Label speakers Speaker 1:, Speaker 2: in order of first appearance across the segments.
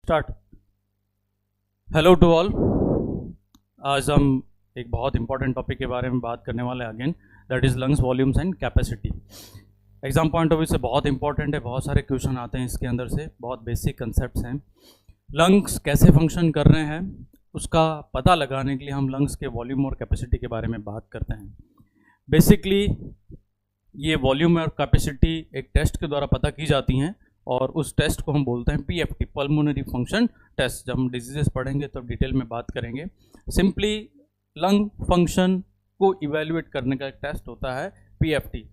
Speaker 1: Start. Hello to all. आज हम एक बहुत इंपॉर्टेंट टॉपिक के बारे में बात करने वाले हैं again, that is lungs volumes and capacity. Exam point of view से बहुत इंपॉर्टेंट है, बहुत सारे क्वेश्चन आते हैं इसके अंदर से, बहुत बेसिक कंसेप्ट्स हैं। लंग्स कैसे फंक्शन कर रहे हैं उसका पता लगाने के लिए हम लंग्स के वॉल्यूम और कैपेसिटी के बारे में बात करते हैं। बेसिकली ये वॉल्यूम और कैपेसिटी एक टेस्ट के द्वारा पता की जाती हैं और उस टेस्ट को हम बोलते हैं पीएफटी, पल्मोनरी फंक्शन टेस्ट। जब हम डिजीजेस पढ़ेंगे तब डिटेल में बात करेंगे। सिंपली लंग फंक्शन को इवेल्युएट करने का एक टेस्ट होता है पीएफटी।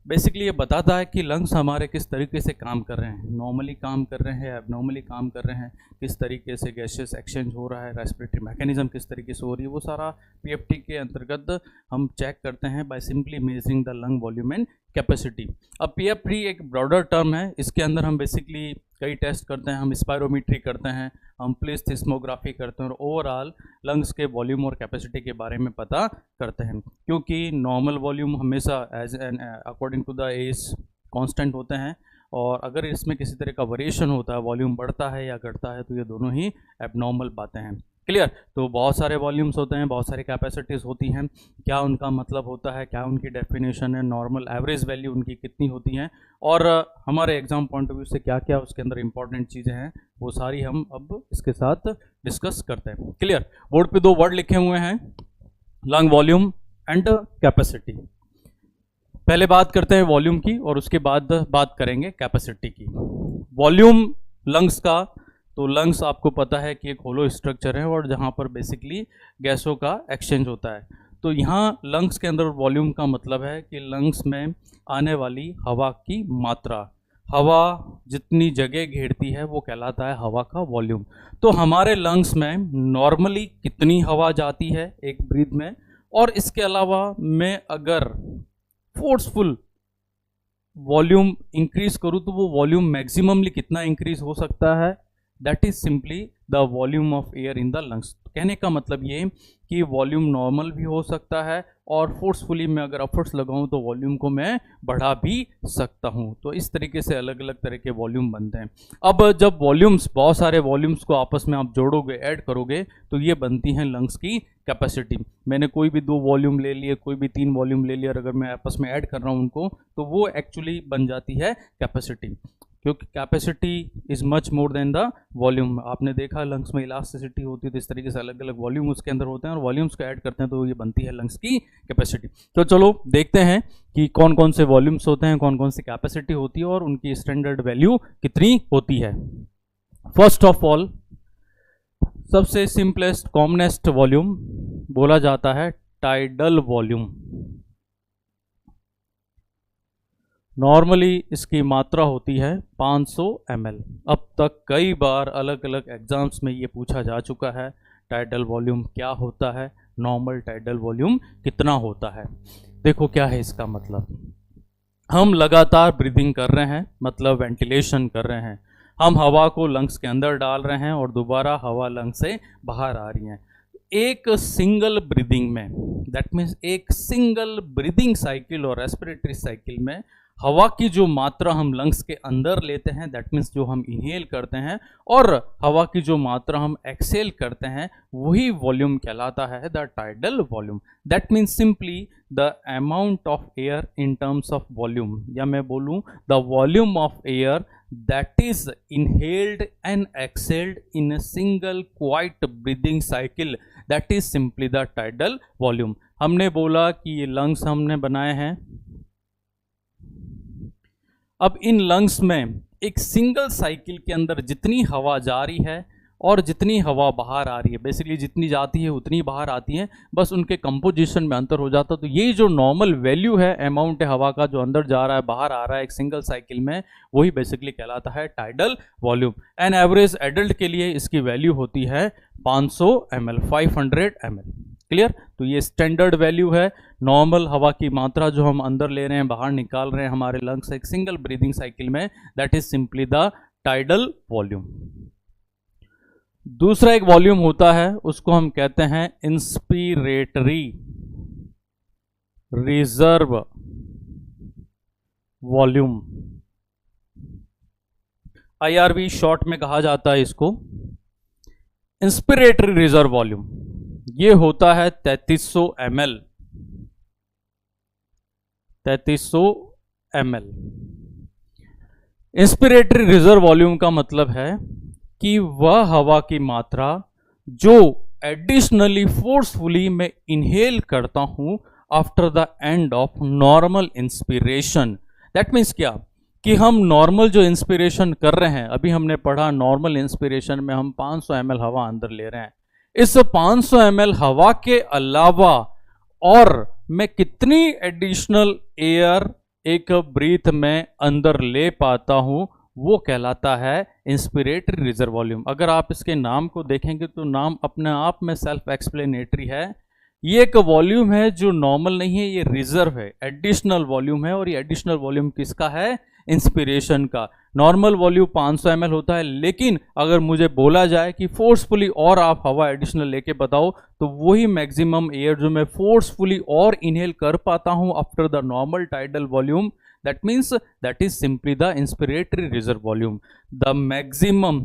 Speaker 1: बेसिकली ये बताता है कि लंग्स हमारे किस तरीके से काम कर रहे हैं, नॉर्मली काम कर रहे हैं, एबनॉर्मली काम कर रहे हैं, किस तरीके से गैसेस एक्सचेंज हो रहा है, रेस्पिरेटरी मैकेनिज्म किस तरीके से हो रही है, वो सारा पीएफटी के अंतर्गत हम चेक करते हैं by simply measuring the lung volume and capacity. अब पीएफटी एक ब्रॉडर टर्म है, इसके अंदर हम बेसिकली कई टेस्ट करते हैं। हम स्पायरोमीट्री करते हैं, हम प्लेस थिस्मोग्राफी करते हैं और ओवरऑल लंग्स के वॉल्यूम और कैपेसिटी के बारे में पता करते हैं। क्योंकि नॉर्मल वॉल्यूम हमेशा as an according to the age constant होते हैं और अगर इसमें किसी तरह का वेरिएशन होता है, वॉल्यूम बढ़ता है या घटता है, तो ये दोनों ही एबनॉर्मल बातें हैं। क्लियर? तो बहुत सारे वॉल्यूम्स होते हैं, बहुत सारी कैपेसिटीज़ होती हैं। क्या उनका मतलब होता है, क्या उनकी डेफिनेशन है, नॉर्मल एवरेज वैल्यू उनकी कितनी होती हैं और हमारे एग्जाम पॉइंट ऑफ व्यू से क्या क्या उसके अंदर इंपॉर्टेंट चीज़ें हैं, वो सारी हम अब इसके साथ डिस्कस करते हैं। क्लियर? बोर्ड पे दो वर्ड लिखे हुए हैं, लंग वॉल्यूम एंड कैपेसिटी। पहले बात करते हैं वॉल्यूम की और उसके बाद बात करेंगे कैपेसिटी की। वॉल्यूम लंग्स का, तो लंग्स आपको पता है कि एक होलो स्ट्रक्चर है और जहाँ पर बेसिकली गैसों का एक्सचेंज होता है। तो यहाँ लंग्स के अंदर वॉल्यूम का मतलब है कि लंग्स में आने वाली हवा की मात्रा, हवा जितनी जगह घेरती है वो कहलाता है हवा का वॉल्यूम। तो हमारे लंग्स में नॉर्मली कितनी हवा जाती है एक ब्रीथ में, और इसके अलावा मैं अगर फोर्सफुल वॉल्यूम इंक्रीज करूँ तो वो वॉल्यूम मैक्सिममली कितना इंक्रीज हो सकता है, that is simply the volume of air in the lungs. कहने का मतलब ये कि वॉल्यूम नॉर्मल भी हो सकता है और फोर्सफुली मैं अगर एफर्ट्स लगाऊं तो वॉल्यूम को मैं बढ़ा भी सकता हूं। तो इस तरीके से अलग अलग तरह के वॉल्यूम बनते हैं। अब जब वॉल्यूम्स, बहुत सारे वॉल्यूम्स को आपस में आप जोड़ोगे, ऐड करोगे, तो ये बनती हैं लंग्स की कैपेसिटी। मैंने कोई भी 2 वॉल्यूम ले लिए, कोई भी 3 वॉल्यूम ले लिया और अगर मैं आपस में ऐड कर रहा हूँ उनको, तो वो एक्चुअली बन जाती है कैपेसिटी। क्योंकि capacity is much more than the volume. आपने देखा लंग्स में इलास्टिसिटी होती है, तो इस तरीके से अलग अलग वॉल्यूम उसके अंदर होते हैं और वॉल्यूम्स को ऐड करते हैं तो ये बनती है लंग्स की कैपेसिटी। तो चलो देखते हैं कि कौन कौन से वॉल्यूम्स होते हैं, कौन कौन सी कैपेसिटी होती है और उनकी स्टैंडर्ड वैल्यू कितनी होती है। फर्स्ट ऑफ ऑल, सबसे सिंपलेस्ट कॉमनेस्ट वॉल्यूम बोला जाता है टाइडल वॉल्यूम। नॉर्मली इसकी मात्रा होती है 500 ml। अब तक कई बार अलग अलग एग्जाम्स में ये पूछा जा चुका है, टाइडल वॉल्यूम क्या होता है, नॉर्मल टाइडल वॉल्यूम कितना होता है। देखो क्या है इसका मतलब, हम लगातार ब्रीदिंग कर रहे हैं, मतलब वेंटिलेशन कर रहे हैं, हम हवा को लंग्स के अंदर डाल रहे हैं और दोबारा हवा लंग्स से बाहर आ रही है। एक सिंगल ब्रीदिंग में, दैट मीन्स एक सिंगल ब्रीदिंग साइकिल और रेस्पिरेटरी साइकिल में हवा की जो मात्रा हम लंग्स के अंदर लेते हैं, दैट मीन्स जो हम इनहेल करते हैं, और हवा की जो मात्रा हम एक्सेल करते हैं, वही वॉल्यूम कहलाता है the tidal volume. That means simply the amount of air in terms of volume, या मैं बोलूँ the volume of air that is inhaled and exhaled in a single quiet breathing cycle, that is simply the tidal volume। हमने बोला कि ये lungs हमने बनाए हैं। अब इन लंग्स में एक सिंगल साइकिल के अंदर जितनी हवा जा रही है और जितनी हवा बाहर आ रही है, बेसिकली जितनी जाती है उतनी बाहर आती है, बस उनके कंपोजिशन में अंतर हो जाता है। तो ये जो नॉर्मल वैल्यू है, अमाउंट है हवा का जो अंदर जा रहा है बाहर आ रहा है एक सिंगल साइकिल में, वही बेसिकली कहलाता है tidal volume. An average adult के लिए इसकी वैल्यू होती है 500 ml, 500 ml। क्लियर? तो ये स्टैंडर्ड वैल्यू है, नॉर्मल हवा की मात्रा जो हम अंदर ले रहे हैं, बाहर निकाल रहे हैं हमारे लंग्स एक सिंगल ब्रीदिंग साइकिल में, that is simply the tidal volume. दूसरा एक वॉल्यूम होता है, उसको हम कहते हैं inspiratory reserve volume, IRV short में कहा जाता है इसको। इंस्पिरेटरी रिजर्व वॉल्यूम ये होता है 3300 ml। 3300 ml inspiratory reserve volume का मतलब है कि वह हवा की मात्रा जो एडिशनली फोर्सफुली मैं इनहेल करता हूं after the end of normal inspiration. That means क्या कि हम नॉर्मल जो इंस्पिरेशन कर रहे हैं, अभी हमने पढ़ा नॉर्मल इंस्पिरेशन में हम 500 ml हवा अंदर ले रहे हैं। इस 500 ml हवा के अलावा और मैं कितनी एडिशनल एयर एक ब्रीथ में अंदर ले पाता हूं, वो कहलाता है इंस्पिरेटरी रिजर्व वॉल्यूम। अगर आप इसके नाम को देखेंगे तो नाम अपने आप में सेल्फ एक्सप्लेनेटरी है। ये एक वॉल्यूम है जो नॉर्मल नहीं है, ये रिजर्व है, एडिशनल वॉल्यूम है। और ये एडिशनल वॉल्यूम किसका है? इंस्पिरेशन का। नॉर्मल वॉल्यूम 500 ml होता है, लेकिन अगर मुझे बोला जाए कि फोर्सफुली और आप हवा एडिशनल लेके बताओ, तो वही मैक्सिमम एयर जो मैं फोर्सफुली और इनहेल कर पाता हूं after the normal tidal volume, that means that is simply the inspiratory reserve volume, the maximum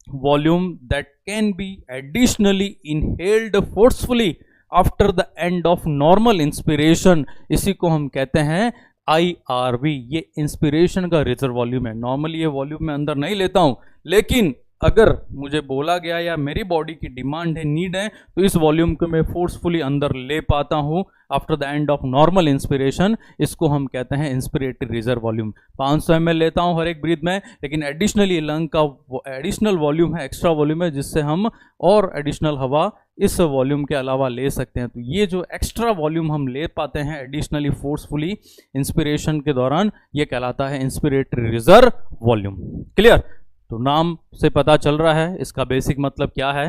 Speaker 1: volume that can be additionally inhaled forcefully after the end of normal inspiration। इसी को हम कहते हैं IRV। ये inspiration का reserve volume है। Normally ये volume मैं अंदर नहीं लेता हूं, लेकिन अगर मुझे बोला गया या मेरी बॉडी की डिमांड है, नीड है, तो इस वॉल्यूम को मैं फोर्सफुली अंदर ले पाता हूं after the end of normal inspiration. इसको हम कहते हैं इंस्पिरेटरी रिजर्व वॉल्यूम। 500 ml लेता हूं हर एक ब्रीथ में, लेकिन एडिशनली लंग का एडिशनल वॉल्यूम है, एक्स्ट्रा वॉल्यूम है, जिससे हम और एडिशनल हवा इस वॉल्यूम के अलावा ले सकते हैं। तो ये जो एक्स्ट्रा वॉल्यूम हम ले पाते हैं एडिशनली फोर्सफुली इंस्पिरेशन के दौरान, ये कहलाता है इंस्पिरेटरी रिजर्व वॉल्यूम। क्लियर? तो नाम से पता चल रहा है इसका बेसिक मतलब क्या है।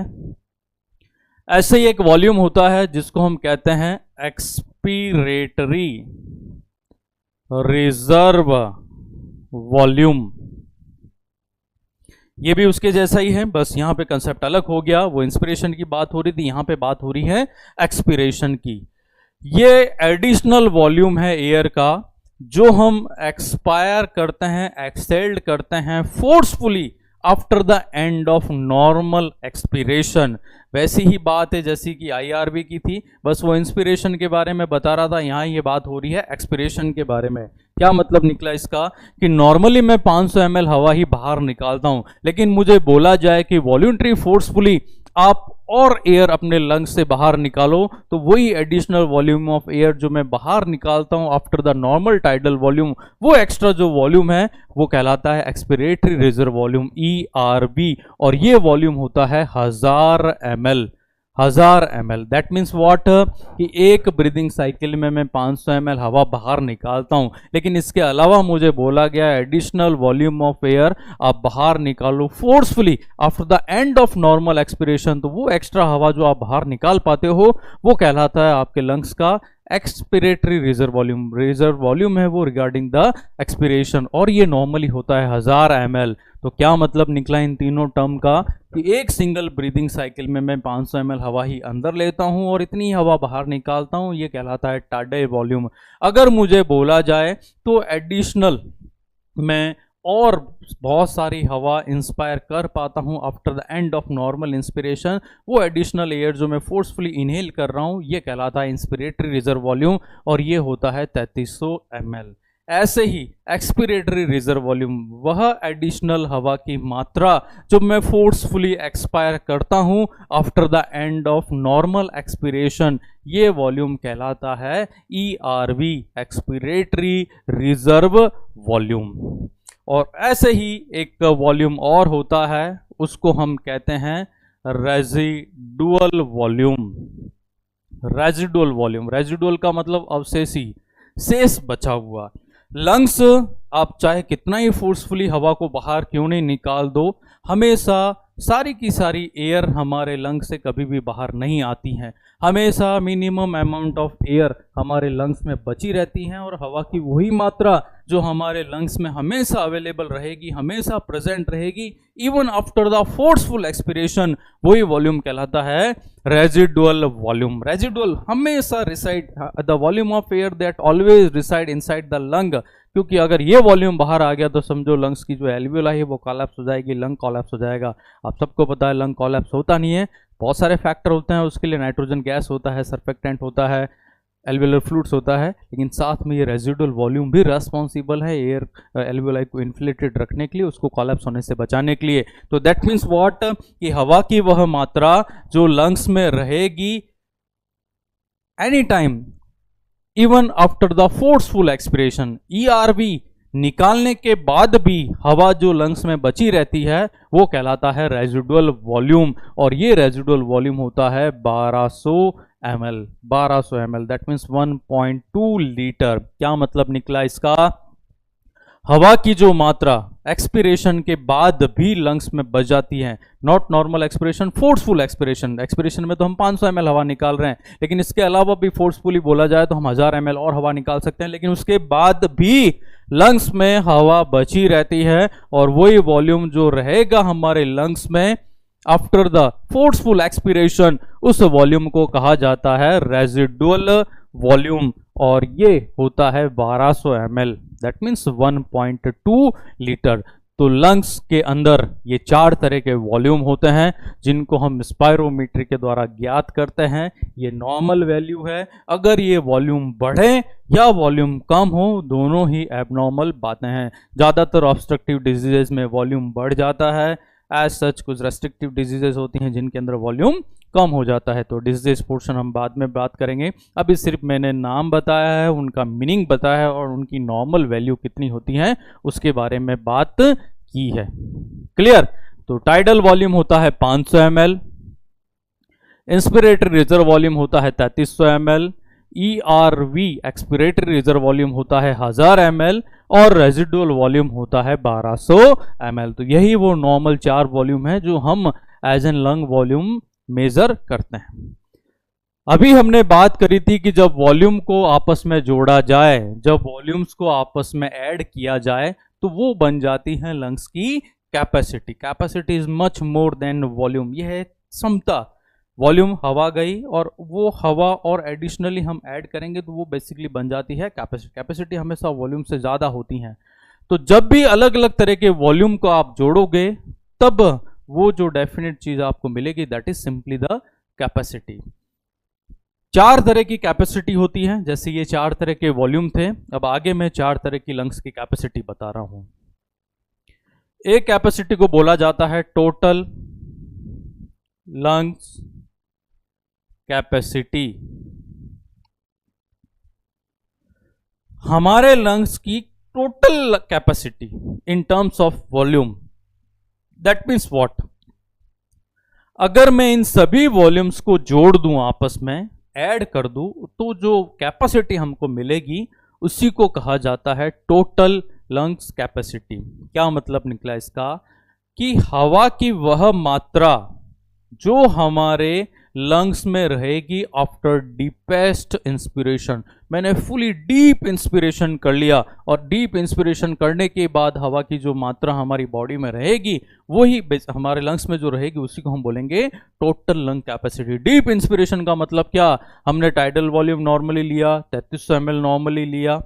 Speaker 1: ऐसे ही एक वॉल्यूम होता है जिसको हम कहते हैं एक्सपीरेटरी रिजर्व वॉल्यूम। ये भी उसके जैसा ही है, बस यहां पे कंसेप्ट अलग हो गया। वो इंस्पिरेशन की बात हो रही थी, यहां पे बात हो रही है एक्सपीरेशन की। ये एडिशनल वॉल्यूम है एयर का जो हम एक्सपायर करते हैं, एक्सहेल्ड करते हैं forcefully after the end of normal expiration. वैसी ही बात है जैसी कि IRV की थी, बस वो इंस्पिरेशन के बारे में बता रहा था, यहाँ ये बात हो रही है एक्सपीरेशन के बारे में। क्या मतलब निकला इसका कि नॉर्मली मैं 500 ml हवा ही बाहर निकालता हूं, लेकिन मुझे बोला जाए कि वॉल्यूंटरी फोर्सफुली आप और एयर अपने लंग्स से बाहर निकालो, तो वही एडिशनल वॉल्यूम ऑफ एयर जो मैं बाहर निकालता हूं after the normal tidal volume, वो एक्स्ट्रा जो वॉल्यूम है वो कहलाता है एक्सपीरेटरी रिजर्व वॉल्यूम ERV। और ये वॉल्यूम होता है 1000 ml। 1000 ml that means what कि एक ब्रीदिंग साइकिल में मैं 500 ml हवा बाहर निकालता हूं, लेकिन इसके अलावा मुझे बोला गया एडिशनल वॉल्यूम ऑफ एयर आप बाहर निकालो forcefully after the end of normal expiration. तो वो एक्स्ट्रा हवा जो आप बाहर निकाल पाते हो वो कहलाता है आपके लंग्स का expiratory reserve volume. Reserve volume है वो रिगार्डिंग द एक्सपिरेशन, और ये नॉर्मली होता है 1000 ml। तो क्या मतलब निकला इन तीनों टर्म का कि एक सिंगल ब्रीदिंग साइकिल में मैं 500 ml हवा ही अंदर लेता हूं और इतनी हवा बाहर निकालता हूं, ये कहलाता है टाडल वॉल्यूम। अगर मुझे बोला जाए तो एडिशनल मैं और बहुत सारी हवा इंस्पायर कर पाता हूं after the end of normal inspiration, वो एडिशनल एयर जो मैं फोर्सफुली इनहेल कर रहा हूं, ये कहलाता है इंस्पिरेटरी रिजर्व वॉल्यूम, और ये होता है 3300 ml। ऐसे ही एक्सपिरेटरी रिजर्व वॉल्यूम वह एडिशनल हवा की मात्रा जो मैं फोर्सफुली एक्सपायर करता हूं after the end of normal expiration, ये वॉल्यूम कहलाता है ERV एक्सपिरेटरी रिजर्व वॉल्यूम। और ऐसे ही एक वॉल्यूम और होता है, उसको हम कहते हैं residual volume. Residual volume, residual का मतलब अवशेषी, शेष बचा हुआ। लंग्स आप चाहे कितना ही फोर्सफुली हवा को बाहर क्यों नहीं निकाल दो, हमेशा सारी की सारी एयर हमारे लंग्स से कभी भी बाहर नहीं आती हैं। हमेशा मिनिमम अमाउंट ऑफ एयर हमारे लंग्स में बची रहती हैं, और हवा की वही मात्रा जो हमारे लंग्स में हमेशा अवेलेबल रहेगी, हमेशा प्रेजेंट रहेगी even after the forceful expiration, वही वॉल्यूम कहलाता है रेजिडुअल वॉल्यूम। रेजिडुअल हमेशा reside, the volume of air that always reside inside the lung, क्योंकि अगर ये वॉल्यूम बाहर आ गया तो समझो लंग्स की जो एल्वियोलाई है वो कोलैप्स हो जाएगी, लंग कोलैप्स हो जाएगा। आप सबको पता है लंग कोलैप्स होता नहीं है, बहुत सारे फैक्टर होते हैं उसके लिए, नाइट्रोजन गैस होता है, सर्फेक्टेंट होता है, एल्वियोलर फ्लूइड्स होता है, लेकिन साथ में ये रेजिडुअल वॉल्यूम भी रिस्पॉन्सिबल है एयर एल्वियोलाई को इन्फ्लेटेड रखने के लिए, उसको कोलैप्स होने से बचाने के लिए। तो दैट मीन्स व्हाट, कि हवा की वह मात्रा जो लंग्स में रहेगी any time even after the forceful expiration, ERV निकालने के बाद भी हवा जो लंग्स में बची रहती है वो कहलाता है रेजिडुअल वॉल्यूम, और ये रेजिडुअल वॉल्यूम होता है 1200 ml। 1200 ml that means 1.2 litre. क्या मतलब निकला इसका, हवा की जो मात्रा एक्सपिरेशन के बाद भी लंग्स में बच जाती है, not normal expiration, forceful expiration. Expiration में तो हम 500 ml हवा निकाल रहे हैं, लेकिन इसके अलावा भी फोर्सफुली बोला जाए तो हम 1000 ml और हवा निकाल सकते हैं, लेकिन उसके बाद भी लंग्स में हवा बची रहती है, और वही वॉल्यूम जो रहेगा हमारे लंग्स में आफ्टर द फोर्सफुल एक्सपिरेशन, उस वॉल्यूम को कहा जाता है रेजिडुअल वॉल्यूम, और ये होता है 1200 ml दैट मीन्स 1.2 लीटर। तो लंग्स के अंदर ये 4 तरह के वॉल्यूम होते हैं जिनको हम स्पायरोमीटर के द्वारा ज्ञात करते हैं। ये नॉर्मल वैल्यू है, अगर ये वॉल्यूम बढ़े या वॉल्यूम कम हो दोनों ही एबनॉर्मल बातें हैं। ज़्यादातर ऑब्स्ट्रक्टिव डिजीजेज में वॉल्यूम बढ़ जाता है, एज सच कुछ रेस्ट्रिक्टिव डिजीजेज होती हैं जिनके अंदर वॉल्यूम कम हो जाता है। तो डिजीज पोर्शन हम बाद में बात करेंगे, अभी सिर्फ मैंने नाम बताया है, उनका मीनिंग बताया है और उनकी नॉर्मल वैल्यू कितनी होती है उसके बारे में बात की है। क्लियर। तो टाइडल वॉल्यूम होता है 500 ml, इंस्पिरेटरी रिजर्व वॉल्यूम होता है 3300 ml, ERV expiratory reserve volume होता है 1000 ml और रेजिडुअल वॉल्यूम होता है 1200 ml। तो यही वो नॉर्मल 4 वॉल्यूम है जो हम as an lung volume measure करते हैं। अभी हमने बात करी थी कि जब वॉल्यूम को आपस में जोड़ा जाए, जब वॉल्यूम्स को आपस में ऐड किया जाए तो वो बन जाती है लंग्स की capacity. Capacity is much more than volume. यह है समता। वॉल्यूम हवा गई और वो हवा और एडिशनली हम ऐड करेंगे तो वो बेसिकली बन जाती है कैपेसिटी। कैपेसिटी हमेशा वॉल्यूम से ज़्यादा होती हैं। तो जब भी अलग अलग तरह के वॉल्यूम को आप जोड़ोगे तब वो जो डेफिनेट चीज़ आपको मिलेगी that is simply the capacity. 4 तरह की कैपेसिटी होती है, जैसे ये 4 तरह के वॉल्यूम थे। अब आगे मैं 4 तरह की लंग्स की कैपेसिटी बता रहा हूं। एक कैपेसिटी को बोला जाता है टोटल लंग्स कैपेसिटी। हमारे लंग्स की total capacity in terms of volume, that means what, अगर मैं इन सभी वॉल्यूम्स को जोड़ दूं, आपस में ऐड कर दूं, तो जो कैपेसिटी हमको मिलेगी उसी को कहा जाता है टोटल लंग्स कैपेसिटी। क्या मतलब निकला इसका, कि हवा की वह मात्रा जो हमारे लंग्स में रहेगी आफ्टर डीपेस्ट इंस्पिरेशन। मैंने फुली डीप इंस्पिरेशन कर लिया और डीप इंस्पिरेशन करने के बाद हवा की जो मात्रा हमारी बॉडी में रहेगी वही हमारे लंग्स में जो रहेगी उसी को हम बोलेंगे total lung capacity. Deep inspiration का मतलब क्या, हमने टाइडल वॉल्यूम नॉर्मली लिया 3300 ml नॉर्मली लिया,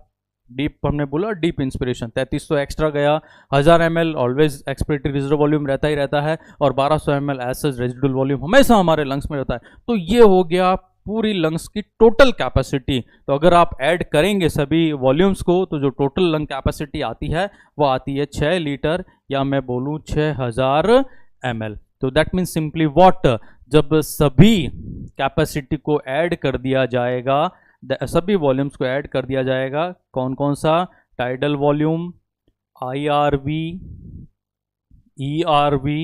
Speaker 1: डीप हमने बोला डीप इंस्पिरेशन 3300 एक्स्ट्रा गया, 1000 ml always expiratory reserve volume रहता ही रहता है और 1200 ml एज रेजिडुअल वॉल्यूम हमेशा हमारे लंग्स में रहता है। तो ये हो गया पूरी लंग्स की टोटल कैपेसिटी। तो अगर आप ऐड करेंगे सभी वॉल्यूम्स को तो जो टोटल लंग कैपेसिटी आती है वो आती है 6 लीटर या मैं बोलूँ 6000 ml। तो दैट मीन्स सिंपली व्हाट, जब सभी कैपेसिटी को ऐड कर दिया जाएगा, सभी वॉल्यूम्स को ऐड कर दिया जाएगा, कौन कौन सा, टाइडल वॉल्यूम, IRV, ERV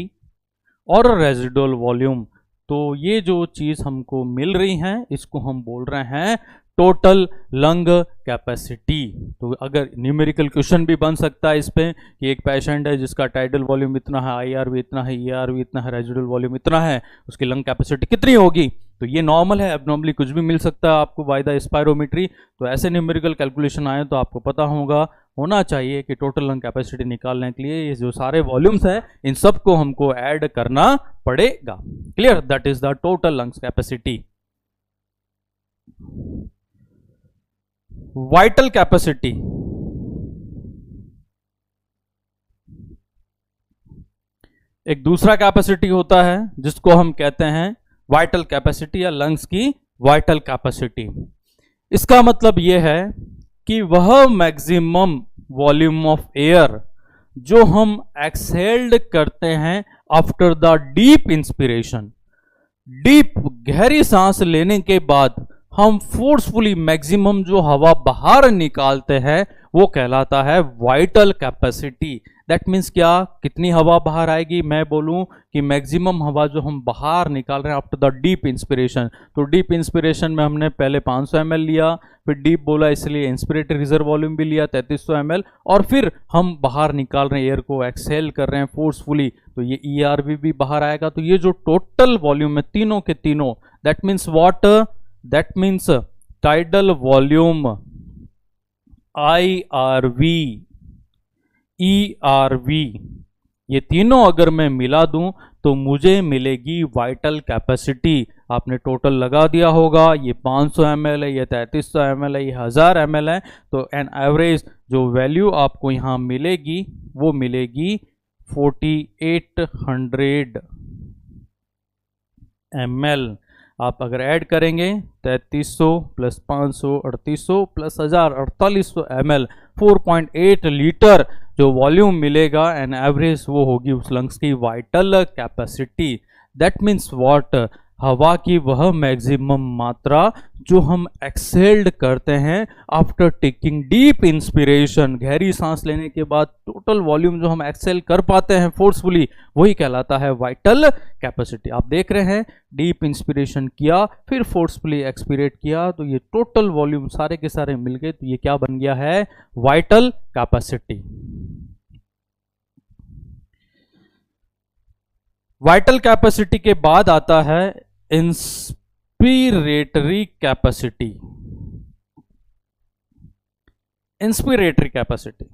Speaker 1: और रेजिडुअल वॉल्यूम, तो ये जो चीज़ हमको मिल रही है इसको हम बोल रहे हैं टोटल लंग कैपेसिटी। तो अगर न्यूमेरिकल क्वेश्चन भी बन सकता है इस पे कि एक पेशेंट है जिसका टाइडल वॉल्यूम इतना है, IRV इतना है, ERV इतना है, रेजिडुअल वॉल्यूम इतना है, उसकी लंग कैपेसिटी कितनी होगी। तो ये नॉर्मल है, एबनॉर्मली कुछ भी मिल सकता है आपको बाय द स्पायरोमीट्री। तो ऐसे न्यूमेरिकल कैलकुलेशन आए तो आपको पता होगा होना चाहिए कि टोटल लंग कैपेसिटी निकालने के लिए ये जो सारे वॉल्यूम्स हैं इन सबको हमको ऐड करना पड़ेगा। Clear? That is the total lungs capacity. Vital capacity, एक दूसरा कैपेसिटी होता है जिसको हम कहते हैं वाइटल कैपेसिटी या लंग्स की वाइटल कैपेसिटी। इसका मतलब यह है कि वह मैक्सिमम वॉल्यूम ऑफ एयर जो हम एक्सहेल्ड करते हैं after the deep inspiration, deep गहरी सांस लेने के बाद हम फोर्सफुली मैक्सिमम जो हवा बाहर निकालते हैं वो कहलाता है वाइटल कैपेसिटी। दैट मीन्स क्या, कितनी हवा बाहर आएगी? मैं बोलूं कि मैक्सिमम हवा जो हम बाहर निकाल रहे हैं आफ्टर द डीप इंस्पिरेशन, तो डीप इंस्पिरेशन में हमने पहले 500 ml लिया, फिर डीप बोला इसलिए इंस्पिरेटरी रिजर्व वॉल्यूम भी लिया 3300 ml, और फिर हम बाहर निकाल रहे हैं एयर को, एक्सहेल कर रहे हैं फोर्सफुली, तो ये ERV भी बाहर आएगा। तो ये जो टोटल वॉल्यूम है तीनों के तीनों, that means what, that means tidal volume, IRV, ERV, ये तीनों अगर मैं मिला दूं तो मुझे मिलेगी वाइटल कैपेसिटी। आपने टोटल लगा दिया होगा, ये 500 ml है, ये 3300 ml है, ये 1000 ml है, तो एन एवरेज जो वैल्यू आपको यहाँ मिलेगी वो मिलेगी 4800 ml। आप अगर ऐड करेंगे 3300 प्लस 500 3800 प्लस 1000 4800 ml, 4.8 लीटर जो वॉल्यूम मिलेगा एन एवरेज, वो होगी उस लंग्स की vital capacity. That means what, हवा की वह मैक्सिमम मात्रा जो हम एक्सहेल्ड करते हैं आफ्टर टेकिंग डीप इंस्पिरेशन, गहरी सांस लेने के बाद टोटल वॉल्यूम जो हम एक्सहेल कर पाते हैं फोर्सफुली, वही कहलाता है वाइटल कैपेसिटी। आप देख रहे हैं डीप इंस्पिरेशन किया फिर फोर्सफुली एक्सपिरेट किया, तो ये टोटल वॉल्यूम सारे के सारे मिल गए, तो ये क्या बन गया है? Vital capacity. वाइटल कैपेसिटी के बाद आता है इंस्पिरेटरी कैपेसिटी। इंस्पिरेटरी कैपेसिटी,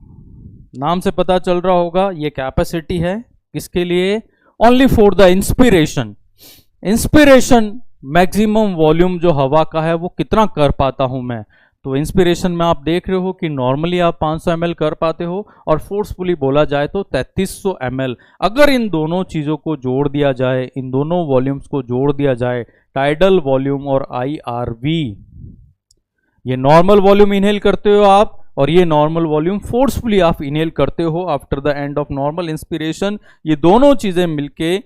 Speaker 1: नाम से पता चल रहा होगा ये कैपेसिटी है किसके लिए? Only for the inspiration. Inspiration maximum volume जो हवा का है वो कितना कर पाता हूं मैं, तो इंस्पिरेशन में आप देख रहे हो कि नॉर्मली आप 500 ml कर पाते हो और फोर्सफुली बोला जाए तो 3300 ml। अगर इन दोनों चीज़ों को जोड़ दिया जाए, इन दोनों वॉल्यूम्स को जोड़ दिया जाए, टाइडल वॉल्यूम और IRV, ये नॉर्मल वॉल्यूम इनहेल करते हो आप और ये नॉर्मल वॉल्यूम फोर्सफुली आप इनहेल करते हो after the end of normal inspiration, ये दोनों चीज़ें मिलके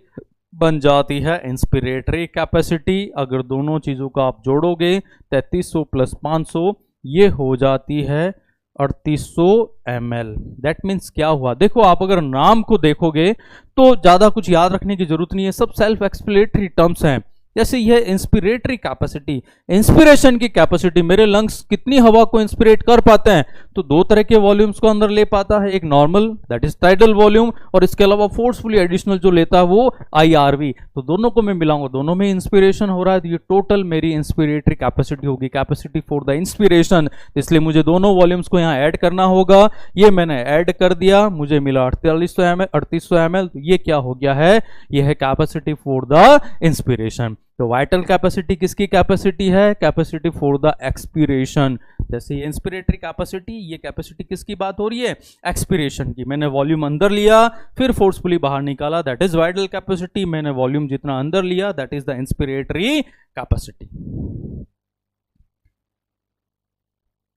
Speaker 1: बन जाती है इंस्पिरेटरी कैपेसिटी। अगर दोनों चीज़ों का आप जोड़ोगे 3300 प्लस 500, ये हो जाती है 3800 ml। दैट मीन्स क्या हुआ? देखो आप अगर नाम को देखोगे तो ज़्यादा कुछ याद रखने की जरूरत नहीं है, सब सेल्फ एक्सप्लेनेटरी टर्म्स हैं। जैसे यह इंस्पिरेटरी कैपेसिटी, इंस्पिरेशन की कैपेसिटी, मेरे लंग्स कितनी हवा को इंस्पिरेट कर पाते हैं, तो दो तरह के वॉल्यूम्स को अंदर ले पाता है, एक normal that is tidal volume, और इसके अलावा फोर्सफुली एडिशनल जो लेता है वो IRV। तो दोनों को मैं मिलाऊंगा, दोनों में इंस्पिरेशन हो रहा है, तो ये टोटल मेरी इंस्पिरेटरी कैपेसिटी होगी, कैपेसिटी फॉर द इंस्पिरेशन। इसलिए मुझे दोनों वॉल्यूम्स को यहाँ ऐड करना होगा, ये मैंने ऐड कर दिया, मुझे मिला 3800 ml। तो ये क्या हो गया है? ये है कैपेसिटी फॉर द इंस्पिरेशन। तो वाइटल कैपेसिटी किसकी कैपेसिटी है? Capacity for the expiration. जैसे ये इंस्पिरेटरी कैपेसिटी, ये कैपेसिटी किसकी बात हो रही है? एक्सपिरेशन की। मैंने वॉल्यूम अंदर लिया फिर फोर्सफुली बाहर निकाला, दैट इज वाइटल कैपेसिटी। मैंने वॉल्यूम जितना अंदर लिया, that is the inspiratory capacity.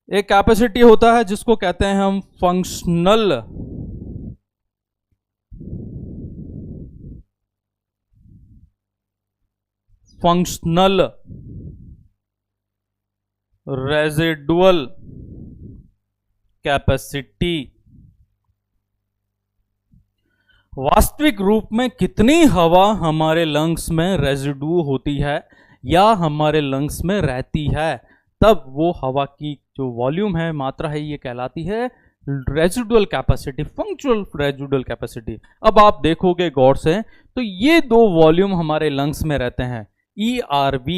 Speaker 1: एक कैपेसिटी होता है जिसको कहते हैं हम फंक्शनल रेजिडुअल कैपेसिटी। वास्तविक रूप में कितनी हवा हमारे लंग्स में रेजिडू होती है या हमारे लंग्स में रहती है, तब वो हवा की जो वॉल्यूम है, मात्रा है, ये कहलाती है residual capacity, functional residual capacity. अब आप देखोगे गौर से तो ये दो वॉल्यूम हमारे लंग्स में रहते हैं, ERV,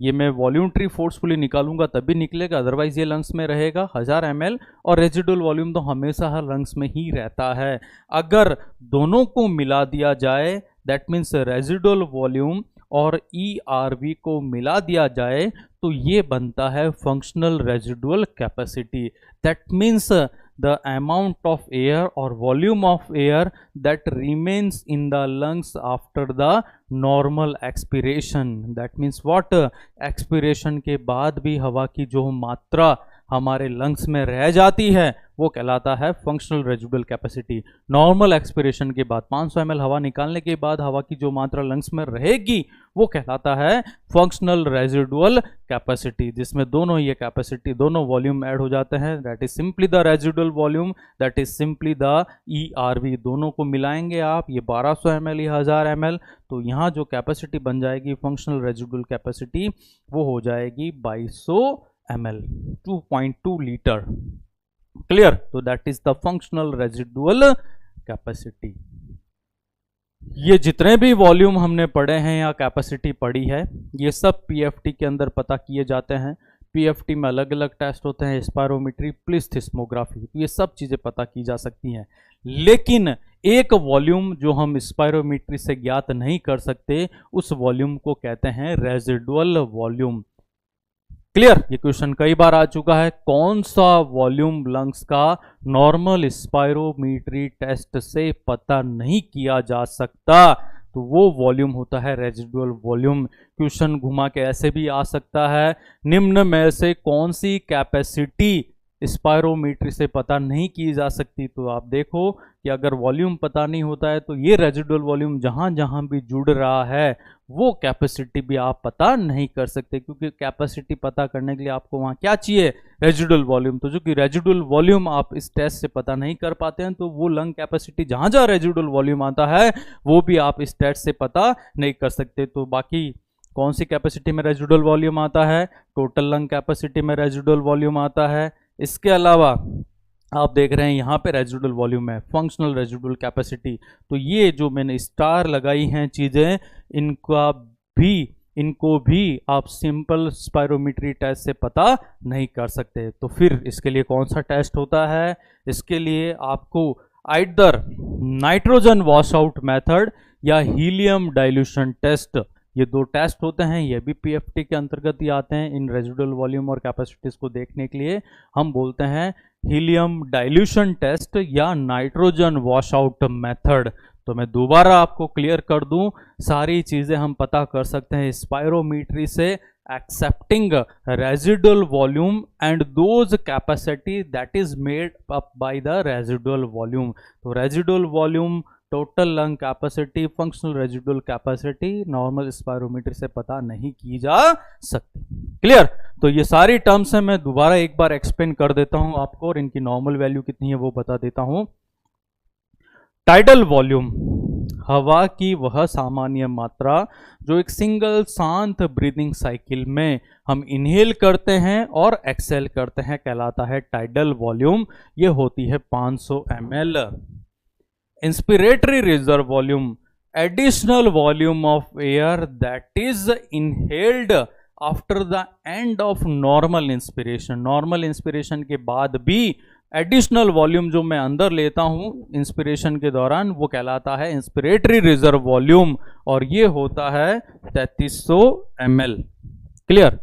Speaker 1: ये मैं वॉल्यूमेट्री फोर्सफुली निकालूंगा तभी निकलेगा, अदरवाइज ये लंग्स में रहेगा 1000 ml, और रेजिडुअल वॉल्यूम तो हमेशा हर लंग्स में ही रहता है। अगर दोनों को मिला दिया जाए, दैट मीन्स रेजिडुअल वॉल्यूम और ERV को मिला दिया जाए, तो ये बनता है functional residual capacity. That means the amount of air or volume of air that remains in the lungs after the normal expiration. That means what? Expiration के बाद भी हवा की जो मात्रा हमारे लंग्स में रह जाती है वो कहलाता है functional residual capacity. Normal expiration के बाद 500 ml हवा निकालने के बाद हवा की जो मात्रा लंग्स में रहेगी वो कहलाता है फंक्शनल रेजिडुअल कैपेसिटी, जिसमें दोनों ये कैपेसिटी, दोनों वॉल्यूम ऐड हो जाते हैं। That is simply the residual volume, that is simply the ERV। दोनों को मिलाएंगे आप, ये 1200 ml, ये 1000 ml, तो यहाँ जो कैपेसिटी बन जाएगी फंक्शनल रेजिडुअल कैपेसिटी वो हो जाएगी 2200 ml, 2.2 लीटर। क्लियर? तो that is the functional residual capacity. ये जितने भी वॉल्यूम हमने पढ़े हैं या कैपेसिटी पढ़ी है, ये सब PFT के अंदर पता किए जाते हैं। PFT में अलग अलग टेस्ट होते हैं, स्पायरोमीट्री, प्लिस्थ्मोग्राफी, तो ये सब चीज़ें पता की जा सकती हैं। लेकिन एक वॉल्यूम जो हम स्पायरोमीट्री से ज्ञात नहीं कर सकते, उस वॉल्यूम को कहते हैं रेजिडुअल वॉल्यूम। क्लियर? ये क्वेश्चन कई बार आ चुका है, कौन सा वॉल्यूम लंग्स का नॉर्मल स्पायरोमीट्री टेस्ट से पता नहीं किया जा सकता, तो वो वॉल्यूम होता है रेजिडुअल वॉल्यूम। क्वेश्चन घुमा के ऐसे भी आ सकता है, निम्न में से कौन सी कैपेसिटी स्पायरोमीट्री से पता नहीं की जा सकती। तो आप देखो कि अगर वॉल्यूम पता नहीं होता है तो ये रेजिडुअल वॉल्यूम जहां जहां भी जुड़ रहा है वो कैपेसिटी भी आप पता नहीं कर सकते, क्योंकि कैपेसिटी पता करने के लिए आपको वहां क्या चाहिए? Residual volume. तो जो कि रेजिडुअल वॉल्यूम आप इस टेस्ट से पता नहीं कर पाते हैं, तो वो लंग कैपेसिटी जहां जहां रेजिडुअल वॉल्यूम आता है वो भी आप इस टेस्ट से पता नहीं कर सकते। तो बाकी कौन सी कैपेसिटी में रेजिडुअल वॉल्यूम आता है? टोटल लंग कैपेसिटी में रेजिडुअल वॉल्यूम आता है। इसके अलावा आप देख रहे हैं यहाँ पे रेजिडुअल वॉल्यूम है, फंक्शनल रेजिडुअल कैपेसिटी। तो ये जो मैंने स्टार लगाई हैं चीज़ें, इनको भी आप सिंपल स्पायरोमीट्री टेस्ट से पता नहीं कर सकते। तो फिर इसके लिए कौन सा टेस्ट होता है? इसके लिए आपको either nitrogen wash out method या हीलियम डाइल्यूशन टेस्ट, ये दो टेस्ट होते हैं, ये भी PFT के अंतर्गत ही आते हैं। इन रेजिडुअल वॉल्यूम और कैपेसिटीज को देखने के लिए हम बोलते हैं हीलियम डाइल्यूशन टेस्ट या नाइट्रोजन वॉश आउट मेथड। तो मैं दोबारा आपको क्लियर कर दूं, सारी चीज़ें हम पता कर सकते हैं स्पायरोमीट्री से, excepting residual volume and those capacity that is made up by the residual volume. तो residual volume, total lung capacity, functional residual capacity normal spirometer से पता नहीं की जा सकती। क्लियर? तो ये सारी टर्म्स हैं, मैं दोबारा एक बार एक्सप्लेन कर देता हूं आपको, और इनकी नॉर्मल वैल्यू कितनी है वो बता देता हूं। टाइडल वॉल्यूम, हवा की वह सामान्य मात्रा जो एक सिंगल शांत ब्रीदिंग साइकिल में हम इनहेल करते हैं और एक्सेल करते हैं, कहलाता है टाइडल वॉल्यूम। ये होती है 500 ml। Inspiratory reserve volume, additional volume of air that is inhaled after the end of normal inspiration. Normal inspiration के बाद भी एडिशनल वॉल्यूम जो मैं अंदर लेता हूं इंस्पिरेशन के दौरान वो कहलाता है इंस्पिरेटरी रिजर्व वॉल्यूम, और ये होता है 3300 ml। क्लियर?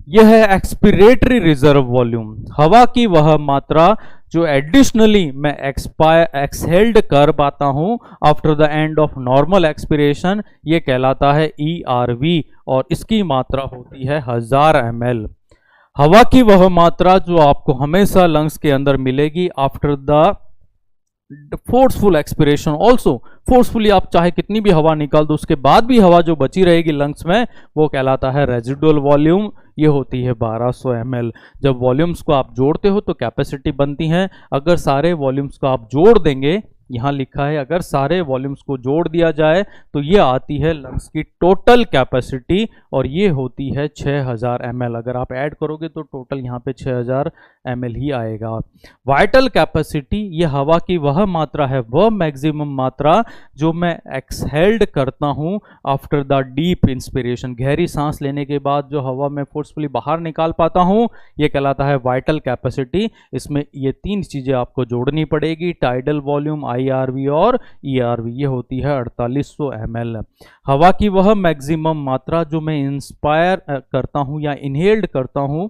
Speaker 1: यह है एक्सपिरेटरी रिजर्व वॉल्यूम, हवा की वह मात्रा जो एडिशनली मैं एक्सहेल्ड कर पाता हूं after the end of normal expiration, ये कहलाता है ERV, और इसकी मात्रा होती है 1000 ml। हवा की वह मात्रा जो आपको हमेशा लंग्स के अंदर मिलेगी after the forceful expiration also, forcefully आप चाहे कितनी भी हवा निकाल दो उसके बाद भी हवा जो बची रहेगी लंग्स में वो कहलाता है रेजिडुअल वॉल्यूम। ये होती है 1200 ml। जब वॉल्यूम्स को आप जोड़ते हो तो कैपेसिटी बनती है। अगर सारे वॉल्यूम्स को आप जोड़ देंगे, यहाँ लिखा है अगर सारे वॉल्यूम्स को जोड़ दिया जाए तो ये आती है लंग्स की टोटल कैपेसिटी, और ये होती है 6000 ml। अगर आप ऐड करोगे तो टोटल यहाँ पे 6000 ml ही आएगा। वाइटल कैपेसिटी ये हवा की वह मात्रा है, वह मैक्सिमम मात्रा जो मैं एक्सहेल्ड करता हूं आफ्टर द डीप इंस्पिरेशन, गहरी सांस लेने के बाद जो हवा में फोर्सफुली बाहर निकाल पाता हूं, ये कहलाता है वाइटल कैपेसिटी। इसमें ये तीन चीजें आपको जोड़नी पड़ेगी, टाइडल वॉल्यूम, IRV और ERV, ये होती है 4800 ml। हवा की वह मैक्सिमम मात्रा जो मैं इंस्पायर करता हूं या इनहेल्ड करता हूं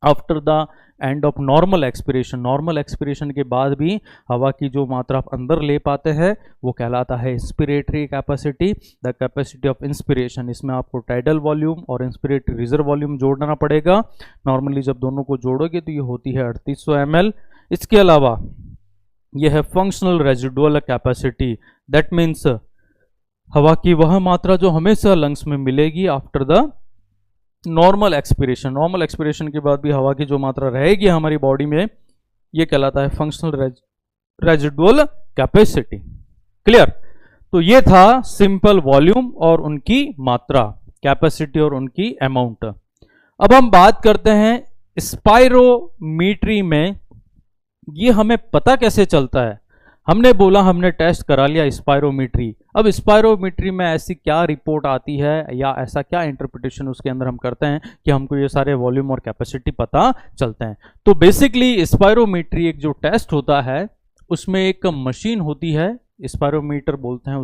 Speaker 1: after the end of normal expiration, normal expiration के बाद भी हवा की जो मात्रा आप अंदर ले पाते हैं वो कहलाता है inspiratory capacity, the capacity of inspiration. इसमें आपको टाइडल वॉल्यूम और इंस्पिरेटरी रिजर्व वॉल्यूम जोड़ना पड़ेगा। नॉर्मली जब दोनों को जोड़ोगे तो ये होती है 3800 ml। इसके अलावा यह है functional residual capacity, that means हवा की वह मात्रा जो हमेशा लंग्स में मिलेगी after the normal expiration. Normal expiration के बाद भी हवा की जो मात्रा रहेगी हमारी बॉडी में, ये कहलाता है फंक्शनल रेजिडुअल कैपेसिटी। क्लियर? तो ये था सिंपल वॉल्यूम और उनकी मात्रा, कैपेसिटी और उनकी अमाउंट। अब हम बात करते हैं स्पायरोमीट्री में ये हमें पता कैसे चलता है। हमने बोला हमने टेस्ट करा लिया स्पायरोमीट्री। अब स्पायरोमीट्री में ऐसी क्या रिपोर्ट आती है या ऐसा क्या इंटरप्रिटेशन उसके अंदर हम करते हैं कि हमको ये सारे वॉल्यूम और कैपेसिटी पता चलते हैं। तो बेसिकली स्पायरोमीट्री एक जो टेस्ट होता है उसमें एक मशीन होती है, स्पायरोमीटर बोलते हैं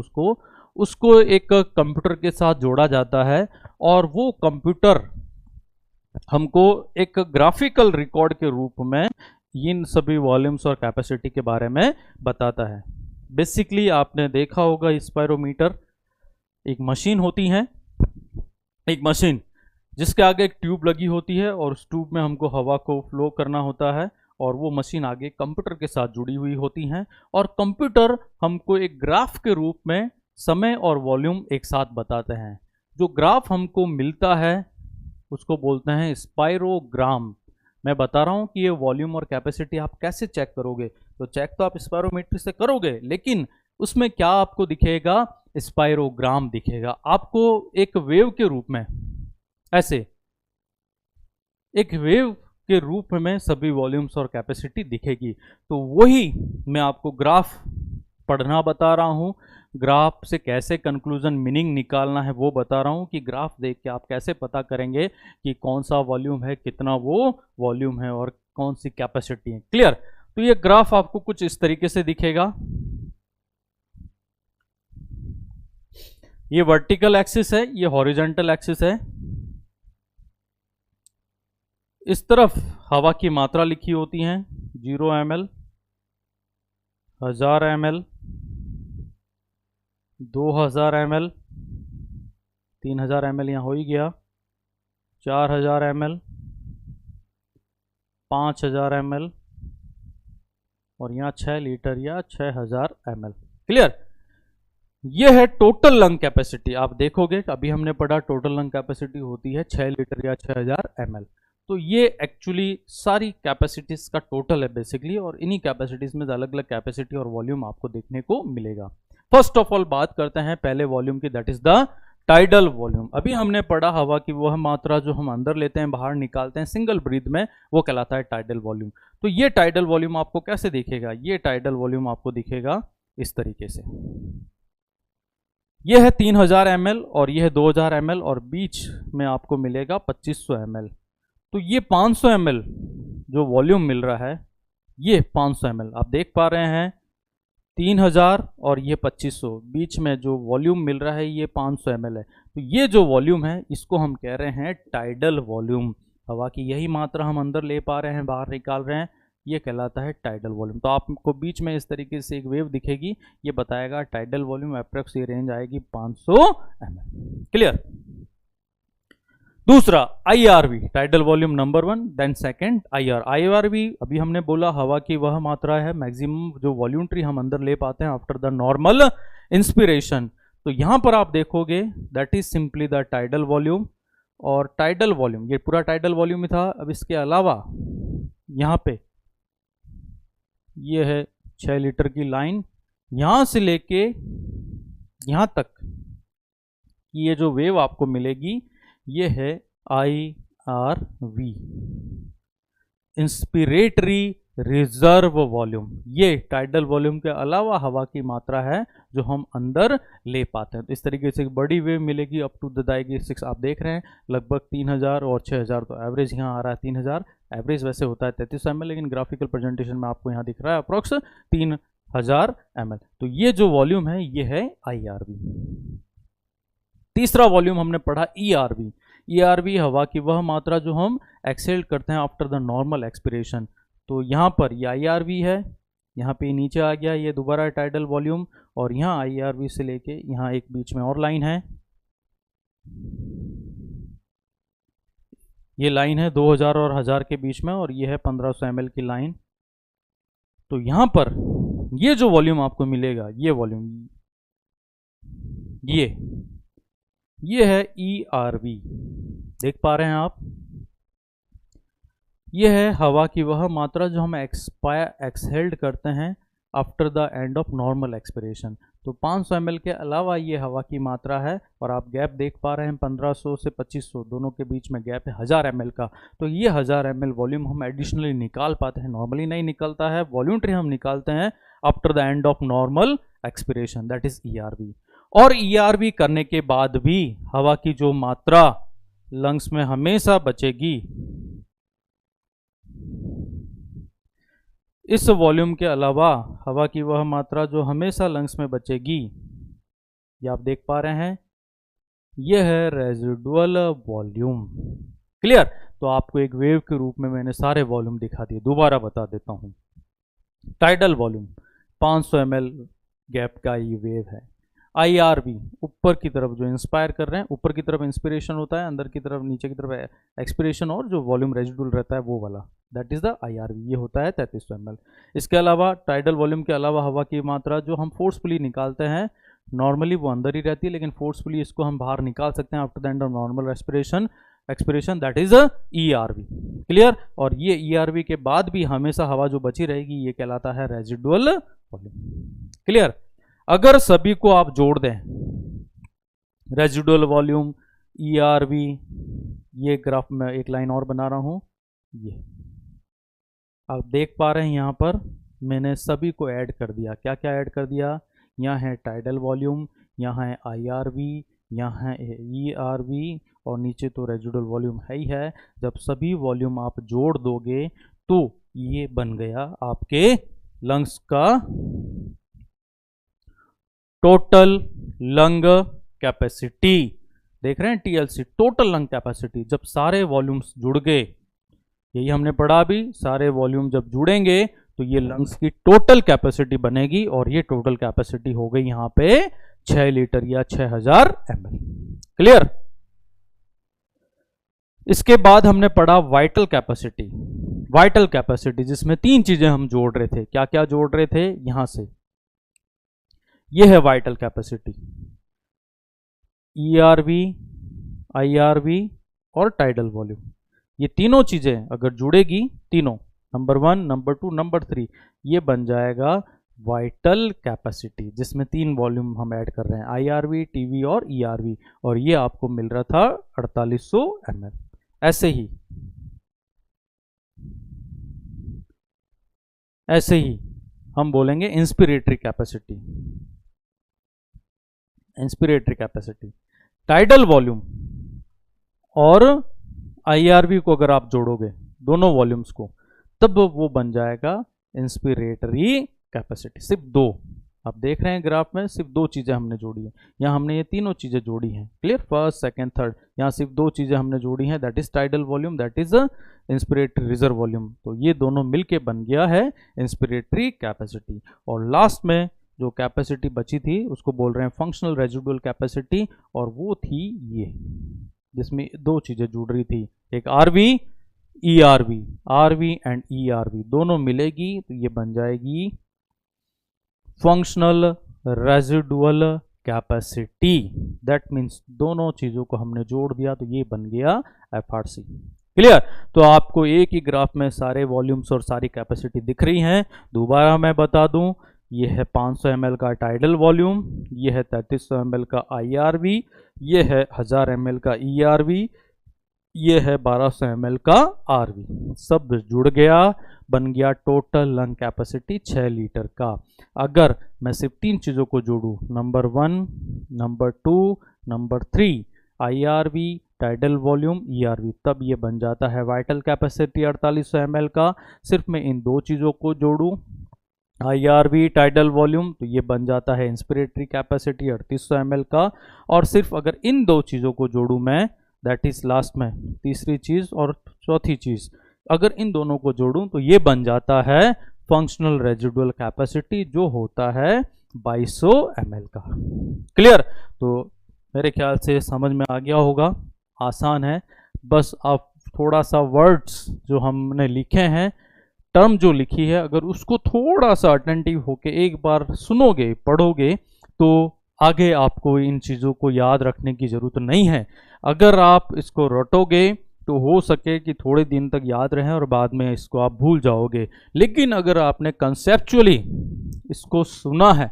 Speaker 1: उसको एक कंप्यूटर के साथ जोड़ा जाता है और वो कंप्यूटर हमको एक ग्राफिकल रिकॉर्ड के रूप में इन सभी वॉल्यूम्स और कैपेसिटी के बारे में बताता है। बेसिकली आपने देखा होगा स्पायरोमीटर एक मशीन होती है, एक मशीन जिसके आगे एक ट्यूब लगी होती है और उस ट्यूब में हमको हवा को फ्लो करना होता है और वो मशीन आगे कंप्यूटर के साथ जुड़ी हुई होती हैं और कंप्यूटर हमको एक ग्राफ के रूप में समय और वॉल्यूम एक साथ बताते हैं। जो ग्राफ हमको मिलता है उसको बोलते हैं स्पायरोग्राम। मैं बता रहा हूं कि ये वॉल्यूम और कैपेसिटी आप कैसे चेक करोगे, तो चेक तो आप स्पायरोमीट्री से करोगे लेकिन उसमें क्या आपको दिखेगा, स्पायरोग्राम दिखेगा आपको एक वेव के रूप में, ऐसे एक वेव के रूप में सभी वॉल्यूम्स और कैपेसिटी दिखेगी। तो वही मैं आपको ग्राफ पढ़ना बता रहा हूं, ग्राफ से कैसे कंक्लूजन मीनिंग निकालना है वो बता रहा हूं कि ग्राफ देख के आप कैसे पता करेंगे कि कौन सा वॉल्यूम है, कितना वो वॉल्यूम है और कौन सी कैपेसिटी है। क्लियर? तो ये ग्राफ आपको कुछ इस तरीके से दिखेगा। ये वर्टिकल एक्सिस है, ये हॉरिजॉन्टल एक्सिस है। इस तरफ हवा की मात्रा लिखी होती है 0 ml, 1000 ml, 2000 ml, 3000 ml यहाँ हो ही गया, 4000 ml, 5000 ml और यहाँ 6 लीटर या 6000 ml। क्लियर? ये है टोटल लंग कैपेसिटी। आप देखोगे अभी हमने पढ़ा टोटल लंग कैपेसिटी होती है 6 लीटर या 6000 ml। तो ये एक्चुअली सारी कैपेसिटीज का टोटल है बेसिकली और इन्हीं कैपेसिटीज में अलग अलग कैपेसिटी और वॉल्यूम आपको देखने को मिलेगा। फर्स्ट ऑफ ऑल बात करते हैं पहले वॉल्यूम की, that is the tidal volume. अभी हमने पढ़ा हवा की वह मात्रा जो हम अंदर लेते हैं बाहर निकालते हैं सिंगल ब्रीथ में, वो कहलाता है टाइडल वॉल्यूम। तो ये टाइडल वॉल्यूम आपको कैसे दिखेगा, ये टाइडल वॉल्यूम आपको दिखेगा इस तरीके से। ये है 3000 ml और ये है 2000 ml और बीच में आपको मिलेगा 2500 ml। तो ये 500 ml जो वॉल्यूम मिल रहा है, ये 500 ml आप देख पा रहे हैं, 3000 और ये 2500, बीच में जो वॉल्यूम मिल रहा है ये 500 ml है। तो ये जो वॉल्यूम है इसको हम कह रहे हैं टाइडल वॉल्यूम। हवा की यही मात्रा हम अंदर ले पा रहे हैं, बाहर निकाल रहे हैं, ये कहलाता है टाइडल वॉल्यूम। तो आपको बीच में इस तरीके से एक वेव दिखेगी, ये बताएगा टाइडल वॉल्यूम अप्रॉक्स ये रेंज आएगी 500 ml। क्लियर? दूसरा IRV, tidal volume number 1, then second IRV। अभी हमने बोला हवा की वह मात्रा है मैक्सिमम जो वॉल्यूम्ट्री हम अंदर ले पाते हैं आफ्टर द नॉर्मल इंस्पिरेशन। तो यहां पर आप देखोगे that is simply the tidal volume. और टाइडल वॉल्यूम ये पूरा टाइडल वॉल्यूम ही था। अब इसके अलावा यहां पे ये है 6 लीटर की लाइन, यहां से लेके यहां तक ये जो वेव आपको मिलेगी ये है IRV, इंस्पिरेटरी रिजर्व वॉल्यूम, ये टाइडल वॉल्यूम के अलावा हवा की मात्रा है जो हम अंदर ले पाते हैं। तो इस तरीके से एक बड़ी वेव मिलेगी अप टू द दाएगी 6, आप देख रहे हैं लगभग 3000 और 6000, तो एवरेज यहाँ आ रहा है 3000, एवरेज वैसे होता है 3300 ml, लेकिन ग्राफिकल प्रेजेंटेशन में आपको यहाँ दिख रहा है अप्रोक्स 3000 ml। तो ये जो वॉल्यूम है ये है IRV। तीसरा वॉल्यूम हमने पढ़ा ERV। ERV हवा की वह मात्रा जो हम एक्सहेल करते हैं आफ्टर द नॉर्मल एक्सपिरेशन। तो यहाँ पर ये IRV है, यहाँ पे नीचे आ गया ये दोबारा टाइडल वॉल्यूम, और यहाँ IRV से लेके यहाँ एक बीच में और लाइन है, ये लाइन है 2000 और 1000 के बीच में, और ये है 1500 ml की लाइन। तो यहाँ पर ये जो वॉल्यूम आपको मिलेगा, ये वॉल्यूम ये है ERV, देख पा रहे हैं आप। ये है हवा की वह मात्रा जो हम एक्सहेल्ड करते हैं after the end of normal expiration. तो 500 ml के अलावा ये हवा की मात्रा है, और आप गैप देख पा रहे हैं 1500 से 2500 दोनों के बीच में गैप है 1000 ml का। तो ये 1000 ml वॉल्यूम हम एडिशनली निकाल पाते हैं, नॉर्मली नहीं निकलता है, वॉल्यूंटरी हम निकालते हैं after the end of normal expiration, that is ERV। और ERV करने के बाद भी हवा की जो मात्रा लंग्स में हमेशा बचेगी, इस वॉल्यूम के अलावा हवा की वह मात्रा जो हमेशा लंग्स में बचेगी, ये आप देख पा रहे हैं, यह है रेजिडुअल वॉल्यूम। क्लियर? तो आपको एक वेव के रूप में मैंने सारे वॉल्यूम दिखा दिए, दोबारा बता देता हूं। टाइडल वॉल्यूम 500 ml गैप का ये वेव है। IRV ऊपर की तरफ जो इंस्पायर कर रहे हैं, ऊपर की तरफ इंस्पिरेशन होता है, अंदर की तरफ नीचे की तरफ एक्सपिरेशन, और जो वॉल्यूम रेजिडुअल रहता है वो वाला, दैट इज द IRV, ये होता है 3300 ml। इसके अलावा टाइडल वॉल्यूम के अलावा हवा की मात्रा जो हम फोर्सफुली निकालते हैं, नॉर्मली वो अंदर ही रहती है, लेकिन फोर्सफुली इसको हम बाहर निकाल सकते हैं after the end of normal expiration, that is ERV। Clear? और ये ERV के बाद भी हमेशा हवा जो बची रहेगी ये कहलाता है रेजिडुअल वॉल्यूम। क्लियर? अगर सभी को आप जोड़ दें, रेजिडुअल वॉल्यूम, ERV, ये ग्राफ में एक लाइन और बना रहा हूं, ये आप देख पा रहे हैं यहाँ पर मैंने सभी को ऐड कर दिया। क्या क्या ऐड कर दिया? यहाँ है टाइडल वॉल्यूम, यहाँ है IRV, यहाँ है ERV, और नीचे तो रेजिडुअल वॉल्यूम है ही है। जब सभी वॉल्यूम आप जोड़ दोगे तो ये बन गया आपके लंग्स का टोटल लंग कैपेसिटी। देख रहे हैं TLC, टोटल लंग कैपेसिटी। जब सारे वॉल्यूम्स जुड़ गए, यही हमने पढ़ा अभी, सारे वॉल्यूम जब जुड़ेंगे तो ये लंग्स की टोटल कैपेसिटी बनेगी, और ये टोटल कैपेसिटी हो गई यहाँ पे 6 लीटर या 6000 ml। क्लियर? इसके बाद हमने पढ़ा वाइटल कैपेसिटी। वाइटल कैपेसिटी जिसमें 3 चीजें हम जोड़ रहे थे। क्या क्या जोड़ रहे थे? यहां से ये है वाइटल कैपेसिटी, ERV, IRV और टाइडल वॉल्यूम। ये तीनों चीजें अगर जुड़ेगी, तीनों, नंबर 1, नंबर 2, नंबर 3, ये बन जाएगा वाइटल कैपेसिटी, जिसमें 3 वॉल्यूम हम ऐड कर रहे हैं, IRV, TV और ERV, और ये आपको मिल रहा था 4800 ml। ऐसे ही हम बोलेंगे inspiratory capacity. Inspiratory capacity, tidal volume और IRV को अगर आप जोड़ोगे दोनों वॉल्यूम्स को, तब वो बन जाएगा इंस्पिरेटरी कैपेसिटी। सिर्फ 2, आप देख रहे हैं ग्राफ में, सिर्फ 2 चीजें हमने जोड़ी है। यहाँ हमने ये तीनों चीजें जोड़ी हैं। क्लियर? फर्स्ट, सेकंड, थर्ड, यहाँ सिर्फ 2 चीजें हमने जोड़ी हैं, that is tidal volume, that is inspiratory reserve volume. तो ये दोनों मिलके बन गया है इंस्पिरेटरी कैपेसिटी। और लास्ट में जो कैपेसिटी बची थी उसको बोल रहे हैं फंक्शनल रेजिडुअल कैपेसिटी, और वो थी ये, जिसमें 2 चीजें जुड़ रही थी, एक RV, ERV, RV and ERV दोनों मिलेगी तो ये बन जाएगी functional residual capacity. That means दोनों चीजों को हमने जोड़ दिया तो ये बन गया FRC। क्लियर? तो आपको एक ही ग्राफ में सारे वॉल्यूम्स और सारी कैपेसिटी दिख रही हैं। दोबारा मैं बता दूं, ये है 500 ml का टाइडल वॉल्यूम, ये है 3300 ml का IRV, ये है 1000 ml का ERV, ये है 1200 ml का आरवी, सब जुड़ गया, बन गया टोटल लंग कैपेसिटी 6 लीटर का। अगर मैं सिर्फ 3 चीज़ों को जोड़ूं, number 1, number 2, number 3, IRV, tidal volume, ERV, तब ये बन जाता है वाइटल कैपेसिटी 4800 ml का। सिर्फ मैं इन 2 चीज़ों को जोड़ूं, IRV, टाइडल वॉल्यूम, तो ये बन जाता है इंस्पिरेटरी कैपेसिटी 3800 ml का। और सिर्फ अगर इन 2 चीज़ों को जोड़ूं मैं, दैट इज लास्ट में तीसरी चीज़ और चौथी चीज़, अगर इन दोनों को जोड़ूं तो ये बन जाता है फंक्शनल रेजिडुअल कैपेसिटी, जो होता है 2200 ml का। क्लियर? तो मेरे ख्याल से समझ में आ गया होगा, आसान है। बस आप थोड़ा सा वर्ड्स जो हमने लिखे हैं, टर्म जो लिखी है, अगर उसको थोड़ा सा अटेंटिव होके एक बार सुनोगे, पढ़ोगे, तो आगे आपको इन चीज़ों को याद रखने की ज़रूरत नहीं है। अगर आप इसको रटोगे तो हो सके कि थोड़े दिन तक याद रहे और बाद में इसको आप भूल जाओगे। लेकिन अगर आपने कंसेप्चुअली इसको सुना है,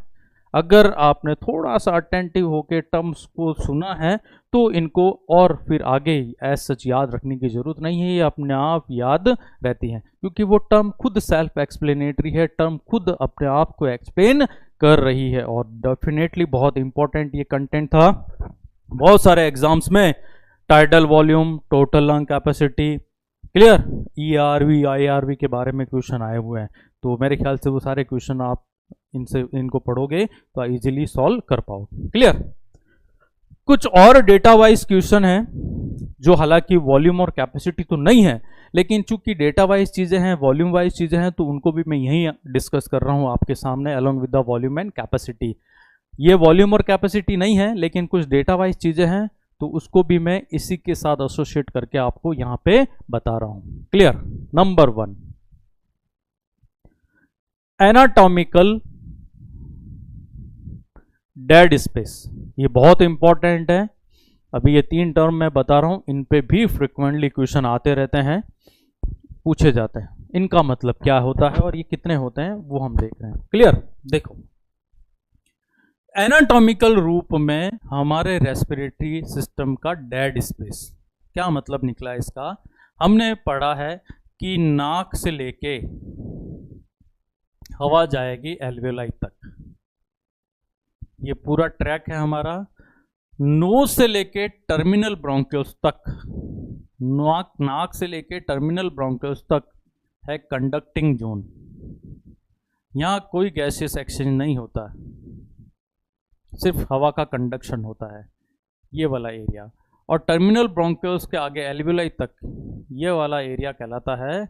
Speaker 1: अगर आपने थोड़ा सा अटेंटिव होके टर्म्स को सुना है, तो इनको और फिर आगे एज सच याद रखने की ज़रूरत नहीं है, ये अपने आप याद रहती हैं, क्योंकि वो टर्म खुद सेल्फ एक्सप्लेनेटरी है, टर्म खुद अपने आप को एक्सप्लेन कर रही है। और डेफिनेटली बहुत इंपॉर्टेंट ये कंटेंट था। बहुत सारे एग्जाम्स में tidal volume, total lung capacity, clear, ERV, IRV के बारे में क्वेश्चन आए हुए हैं। तो मेरे ख्याल से वो सारे क्वेश्चन आप इनको पढ़ोगे तो इजीली सॉल्व कर पाओगे। क्लियर? कुछ और डेटा वाइज क्वेश्चन है जो हालांकि वॉल्यूम और कैपेसिटी तो नहीं है, लेकिन चूंकि डेटा वाइज चीजें हैं, वॉल्यूम वाइज चीजें हैं, तो उनको भी मैं यहीं डिस्कस कर रहा हूं आपके सामने along with the volume and capacity. ये वॉल्यूम और कैपेसिटी नहीं है, लेकिन कुछ डेटा वाइज चीजें हैं, तो उसको भी मैं इसी के साथ एसोसिएट करके आपको यहां पे बता रहा हूं। Clear? Number 1, anatomical dead space, ये बहुत इंपॉर्टेंट है। अभी ये 3 टर्म मैं बता रहा हूं, इन पे भी फ्रिक्वेंटली क्वेश्चन आते रहते हैं, पूछे जाते हैं। इनका मतलब क्या होता है और ये कितने होते हैं वो हम देख रहे हैं। क्लियर? देखो, एनाटॉमिकल रूप में हमारे रेस्पिरेटरी सिस्टम का डेड स्पेस, क्या मतलब निकला इसका? हमने पढ़ा है कि नाक से लेके हवा जाएगी एल्वेलाई तक, ये पूरा ट्रैक है हमारा। नोज से लेके टर्मिनल ब्रोंकियल्स तक, नाक से लेके टर्मिनल ब्रोंकियल्स तक है कंडक्टिंग जोन। यहां कोई गैसियस एक्सचेंज नहीं होता, सिर्फ हवा का कंडक्शन होता है, ये वाला एरिया। और टर्मिनल ब्रोंकियल्स के आगे एल्वेलाई तक, ये वाला एरिया कहलाता है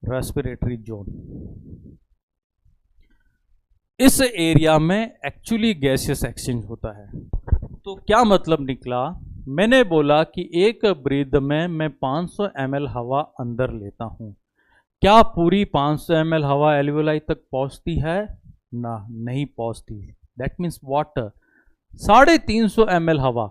Speaker 1: रेस्पिरेटरी जोन। इस एरिया में एक्चुअली गैसियस एक्सचेंज होता है। तो क्या मतलब निकला? मैंने बोला कि एक ब्रीथ में मैं 500 ml हवा अंदर लेता हूं, क्या पूरी 500 ml हवा एल्वेलाई तक पहुंचती है? ना, नहीं पहुंचती। That means what? 350 ml हवा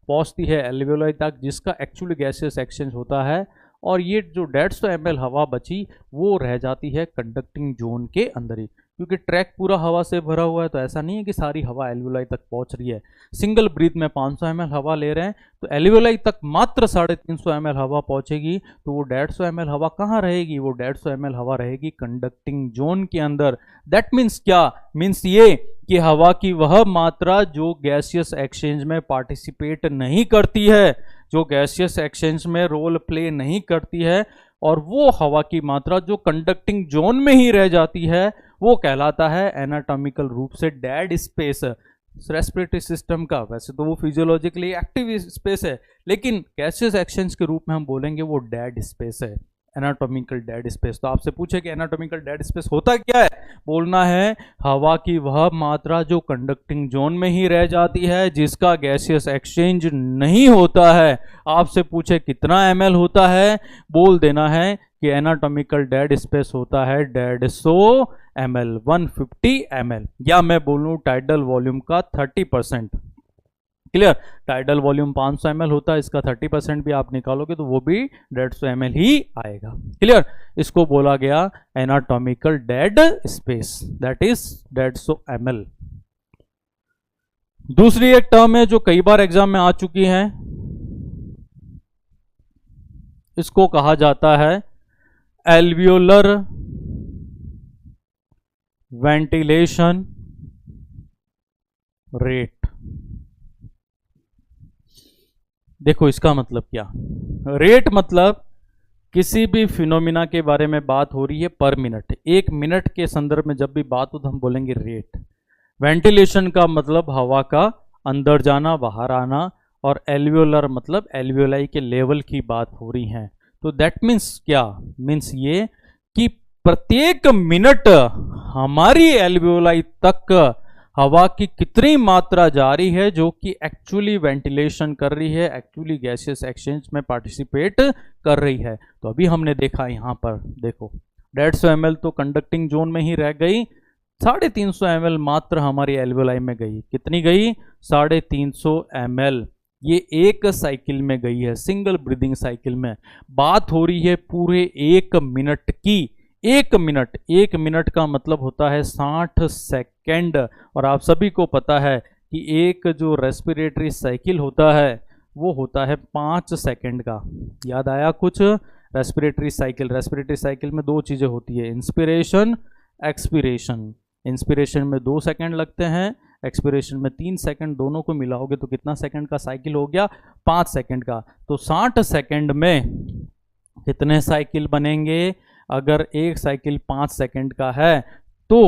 Speaker 1: पहुंचती है एल्वेलाई तक, जिसका एक्चुअली गैसियस एक्सचेंज होता है, और ये जो 150 ml हवा बची वो रह जाती है कंडक्टिंग जोन के अंदर ही, क्योंकि ट्रैक पूरा हवा से भरा हुआ है। तो ऐसा नहीं है कि सारी हवा एल्वेलाई तक पहुंच रही है। सिंगल ब्रीथ में 500 ml हवा ले रहे हैं, तो एल्वेलाई तक मात्र 350 ml हवा पहुंचेगी, तो वो 150 ml हवा कहाँ रहेगी? वो 150 ml हवा रहेगी कंडक्टिंग जोन के अंदर। दैट मीन्स क्या? मीन्स ये कि हवा की वह मात्रा जो गैसियस एक्सचेंज में पार्टिसिपेट नहीं करती है, जो गैसियस एक्सचेंज में रोल प्ले नहीं करती है, और वो हवा की मात्रा जो कंडक्टिंग जोन में ही रह जाती है, वो कहलाता है एनाटॉमिकल रूप से डेड स्पेस रेस्पिरेटरी सिस्टम का। वैसे तो वो फिजियोलॉजिकली एक्टिव स्पेस है, लेकिन गैसियस एक्सचेंज के रूप में हम बोलेंगे वो डेड स्पेस है, एनाटॉमिकल डेड स्पेस। तो आपसे पूछे कि एनाटॉमिकल डेड स्पेस होता क्या है? बोलना है हवा की वह मात्रा जो कंडक्टिंग जोन में ही रह जाती है, जिसका गैसियस एक्सचेंज नहीं होता है। आपसे पूछे कितना ml होता है, बोल देना है कि एनाटॉमिकल डेड स्पेस होता है 150 ml, 150 ml, या मैं बोलूं टाइडल वॉल्यूम का 30%। क्लियर? टाइडल वॉल्यूम 500 ml होता है, इसका 30% भी आप निकालोगे तो वो भी 150 ml ही आएगा। क्लियर? इसको बोला गया anatomical dead space, that is 150 ml। दूसरी एक टर्म है जो कई बार एग्जाम में आ चुकी है, इसको कहा जाता है एल्वियोलर वेंटिलेशन रेट। देखो इसका मतलब क्या, रेट मतलब किसी भी फिनोमिना के बारे में बात हो रही है पर मिनट, एक मिनट के संदर्भ में जब भी बात हो तो हम बोलेंगे रेट। वेंटिलेशन का मतलब हवा का अंदर जाना बाहर आना, और एल्वियोलर मतलब एल्वियोलाई के लेवल की बात हो रही है। तो दैट मीन्स क्या, मीन्स ये कि प्रत्येक मिनट हमारी एल्वियोलाई तक हवा की कितनी मात्रा जा रही है जो कि एक्चुअली वेंटिलेशन कर रही है, एक्चुअली गैसियस एक्सचेंज में पार्टिसिपेट कर रही है। तो अभी हमने देखा यहाँ पर देखो 150 ml तो कंडक्टिंग जोन में ही रह गई, 350 ml मात्र हमारी एल्वियोलाई में गई। कितनी गई? 350 ml। ये एक साइकिल में गई है, सिंगल ब्रीदिंग साइकिल में। बात हो रही है पूरे एक मिनट की। एक मिनट का मतलब होता है 60 सेकेंड। और आप सभी को पता है कि एक जो रेस्पिरेटरी साइकिल होता है वो होता है 5 सेकेंड का। याद आया कुछ? रेस्पिरेटरी साइकिल में दो चीज़ें होती है, इंस्पिरेशन एक्सपिरेशन। इंस्पिरेशन में 2 सेकेंड लगते हैं, एक्सपिरेशन में 3 सेकेंड, दोनों को मिलाओगे तो कितना सेकेंड का साइकिल हो गया? 5 सेकेंड का। तो 60 सेकेंड में कितने साइकिल बनेंगे? अगर एक साइकिल 5 सेकेंड का है तो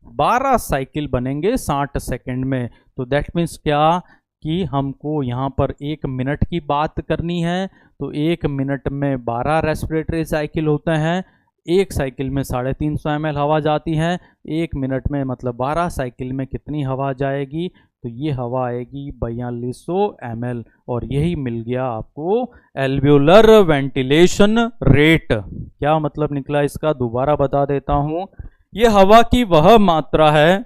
Speaker 1: 12 साइकिल बनेंगे 60 सेकेंड में। तो दैट मीन्स क्या कि हमको यहाँ पर एक मिनट की बात करनी है, तो एक मिनट में 12 रेस्पिरेटरी साइकिल होते हैं। एक साइकिल में 350 ml हवा जाती है, एक मिनट में मतलब 12 साइकिल में कितनी हवा जाएगी? तो ये हवा आएगी 4200 ml। और यही मिल गया आपको एल्वियोलर वेंटिलेशन रेट। क्या मतलब निकला इसका? दोबारा बता देता हूं, ये हवा की वह मात्रा है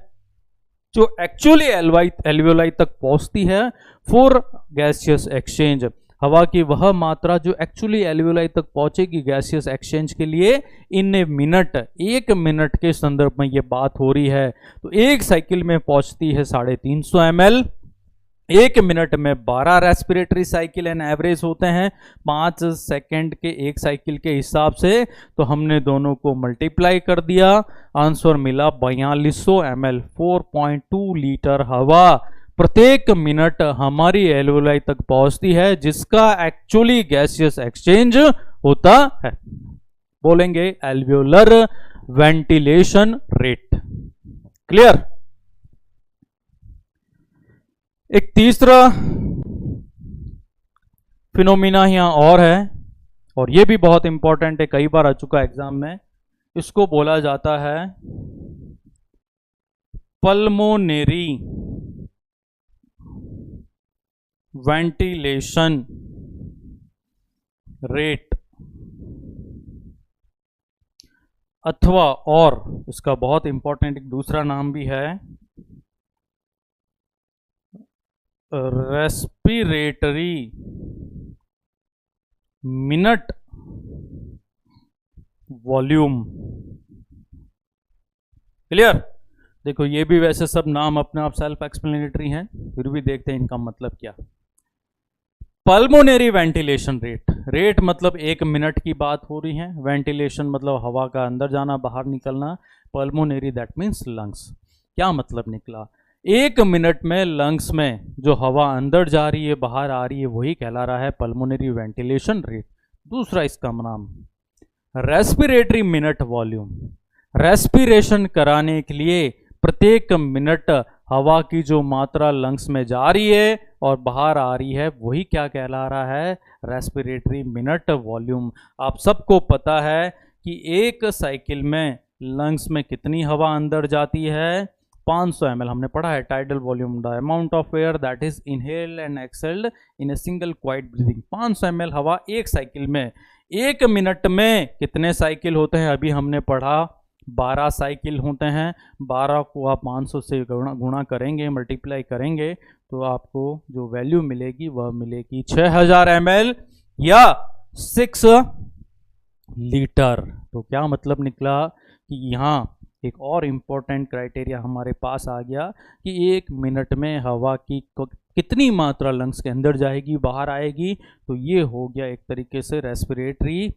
Speaker 1: जो एक्चुअली एल्वियोलाई तक पहुंचती है फॉर गैसियस एक्सचेंज। हवा की वह मात्रा जो एक्चुअली एल्वियोलाई तक पहुंचेगी गैसियस एक्सचेंज के लिए इन ए मिनट, एक मिनट के संदर्भ में ये बात हो रही है। तो एक साइकिल में पहुंचती है 350 ml, एक मिनट में 12 रेस्पिरेटरी साइकिल एंड एवरेज होते हैं 5 सेकेंड के एक साइकिल के हिसाब से। तो हमने दोनों को मल्टीप्लाई कर दिया, आंसर मिला 4200 ml। 4.2 लीटर हवा प्रत्येक मिनट हमारी एल्वियोलाई तक पहुंचती है जिसका एक्चुअली गैसियस एक्सचेंज होता है। बोलेंगे एल्वियोलर वेंटिलेशन रेट। क्लियर? एक तीसरा फिनोमिना यहां और है, और यह भी बहुत इंपॉर्टेंट है, कई बार आ चुका एग्जाम में। इसको बोला जाता है पल्मोनेरी वेंटिलेशन रेट, अथवा और इसका बहुत इंपॉर्टेंट एक दूसरा नाम भी है रेस्पिरेटरी मिनट वॉल्यूम। क्लियर? देखो ये भी वैसे सब नाम अपने आप सेल्फ एक्सप्लेनेटरी हैं, फिर भी देखते हैं इनका मतलब क्या। पल्मोनेरी वेंटिलेशन रेट मतलब एक मिनट की बात हो रही है, वेंटिलेशन मतलब हवा का अंदर जाना बाहर निकलना, पल्मोनेरी दैट मीन्स लंग्स। क्या मतलब निकला? एक मिनट में लंग्स में जो हवा अंदर जा रही है बाहर आ रही है वही कहला रहा है पल्मोनेरी वेंटिलेशन रेट। दूसरा इसका नाम रेस्पिरेटरी मिनट वॉल्यूम। रेस्पिरेशन कराने के लिए प्रत्येक मिनट हवा की जो मात्रा लंग्स में जा रही है और बाहर आ रही है वही क्या कहला रहा है? Respiratory minute volume. आप सबको पता है कि एक साइकिल में लंग्स में कितनी हवा अंदर जाती है? 500 ml। हमने पढ़ा है tidal volume, the amount of air that is inhaled and exhaled in a single quite breathing. 500 ml हवा एक साइकिल में। एक मिनट में कितने साइकिल होते हैं? अभी हमने पढ़ा 12 साइकिल होते हैं। 12 को आप 500 से गुणा करेंगे, मल्टीप्लाई करेंगे, तो आपको जो वैल्यू मिलेगी वह मिलेगी 6000 ml या 6 लीटर। तो क्या मतलब निकला कि यहाँ एक और इम्पोर्टेंट क्राइटेरिया हमारे पास आ गया कि 1 मिनट में हवा की कितनी मात्रा लंग्स के अंदर जाएगी, बाहर आएगी। तो ये हो गया एक तरीके से respiratory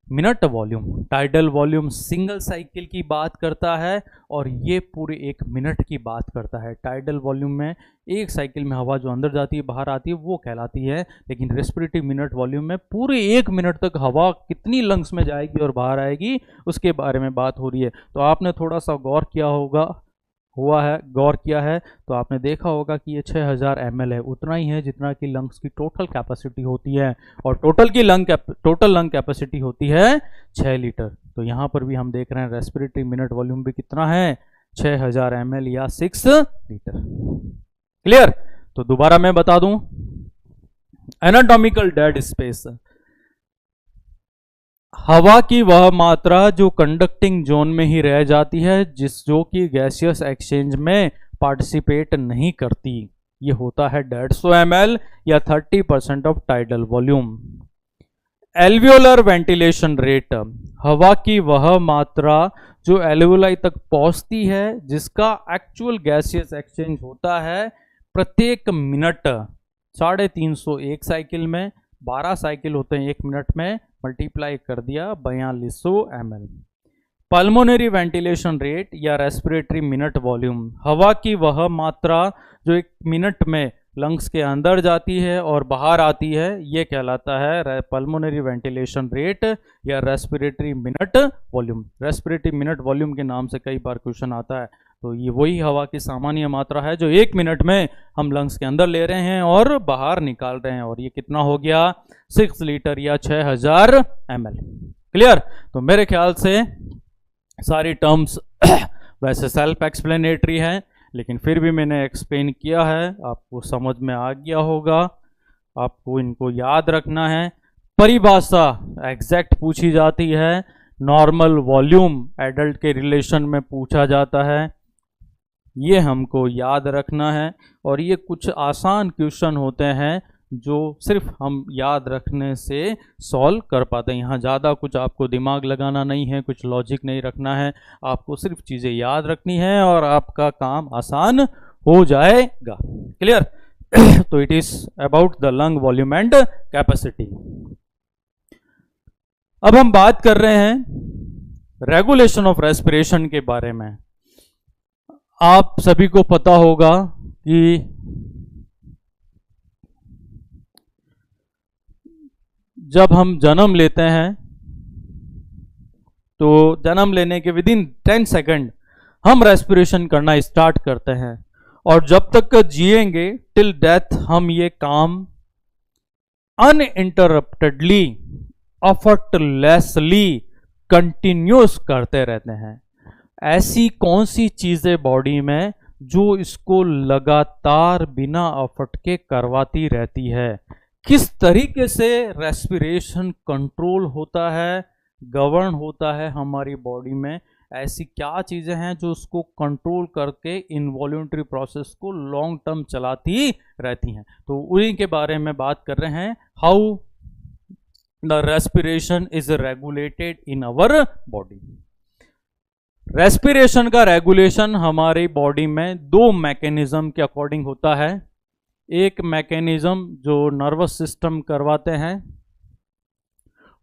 Speaker 1: minute volume. Tidal volume single cycle की बात करता है और ये पूरे 1 मिनट की बात करता है। टाइडल वॉल्यूम में एक साइकिल में हवा जो अंदर जाती है बाहर आती है वो कहलाती है, लेकिन रेस्पिरेटरी मिनट वॉल्यूम में पूरे 1 मिनट तक हवा कितनी लंग्स में जाएगी और बाहर आएगी उसके बारे में बात हो रही है। तो आपने थोड़ा सा गौर किया है तो आपने देखा होगा कि ये 6000 ml है, उतना ही है जितना कि लंग्स की टोटल कैपेसिटी होती है, और टोटल लंग कैपेसिटी होती है 6 लीटर। तो यहाँ पर भी हम देख रहे हैं रेस्पिरेटरी मिनट वॉल्यूम भी कितना है, 6000 ml या 6 लीटर। क्लियर? तो दोबारा मैं बता दूं, एनाटॉमिकल डेड स्पेस, हवा की वह मात्रा जो कंडक्टिंग जोन में ही रह जाती है जो कि गैसियस एक्सचेंज में पार्टिसिपेट नहीं करती, ये होता है 150 ml या 30% of tidal volume. Alveolar ventilation rate, हवा की वह मात्रा जो एल्वियोलाई तक पहुंचती है जिसका एक्चुअल गैसियस एक्सचेंज होता है प्रत्येक मिनट 350 एक साइकिल में, 12 साइकिल होते हैं 1 मिनट में, मल्टीप्लाई कर दिया 4200 ml। पल्मोनरी वेंटिलेशन रेट या रेस्पिरेटरी मिनट वॉल्यूम, हवा की वह मात्रा जो 1 मिनट में लंग्स के अंदर जाती है और बाहर आती है, ये कहलाता है पल्मोनरी वेंटिलेशन रेट या respiratory minute volume. Respiratory minute volume के नाम से कई बार क्वेश्चन आता है। तो ये वही हवा की सामान्य मात्रा है जो 1 मिनट में हम लंग्स के अंदर ले रहे हैं और बाहर निकाल रहे हैं, और ये कितना हो गया, 6 लीटर या 6000 ml। क्लियर? तो मेरे ख्याल से सारी टर्म्स वैसे सेल्फ एक्सप्लेनेटरी हैं, लेकिन फिर भी मैंने एक्सप्लेन किया है, आपको समझ में आ गया होगा। आपको इनको याद रखना है। परिभाषा एग्जैक्ट पूछी जाती है, नॉर्मल वॉल्यूम एडल्ट के रिलेशन में पूछा जाता है, ये हमको याद रखना है। और ये कुछ आसान क्वेश्चन होते हैं जो सिर्फ हम याद रखने से सॉल्व कर पाते हैं। यहाँ ज़्यादा कुछ आपको दिमाग लगाना नहीं है, कुछ लॉजिक नहीं रखना है, आपको सिर्फ चीज़ें याद रखनी है और आपका काम आसान हो जाएगा। क्लियर? तो it is about the lung volume and capacity. अब हम बात कर रहे हैं रेगुलेशन ऑफ रेस्पिरेशन के बारे में। आप सभी को पता होगा कि जब हम जन्म लेते हैं तो जन्म लेने के विदिन 10 सेकंड हम रेस्पिरेशन करना स्टार्ट करते हैं, और जब तक जिएंगे टिल डेथ हम ये काम अनइंटरप्टेडली एफर्टलेसली कंटिन्यूस करते रहते हैं। ऐसी कौन सी चीजें बॉडी में जो इसको लगातार बिना एफर्ट के करवाती रहती है? किस तरीके से रेस्पिरेशन कंट्रोल होता है, गवर्न होता है हमारी बॉडी में? ऐसी क्या चीजें हैं जो उसको कंट्रोल करके इनवॉल्यूंटरी प्रोसेस को लॉन्ग टर्म चलाती रहती हैं? तो उन्हीं के बारे में बात कर रहे हैं, how the respiration is regulated in our body. Respiration का रेगुलेशन हमारी बॉडी में 2 मैकेनिज्म के अकॉर्डिंग होता है। एक मैकेनिज्म जो नर्वस सिस्टम करवाते हैं,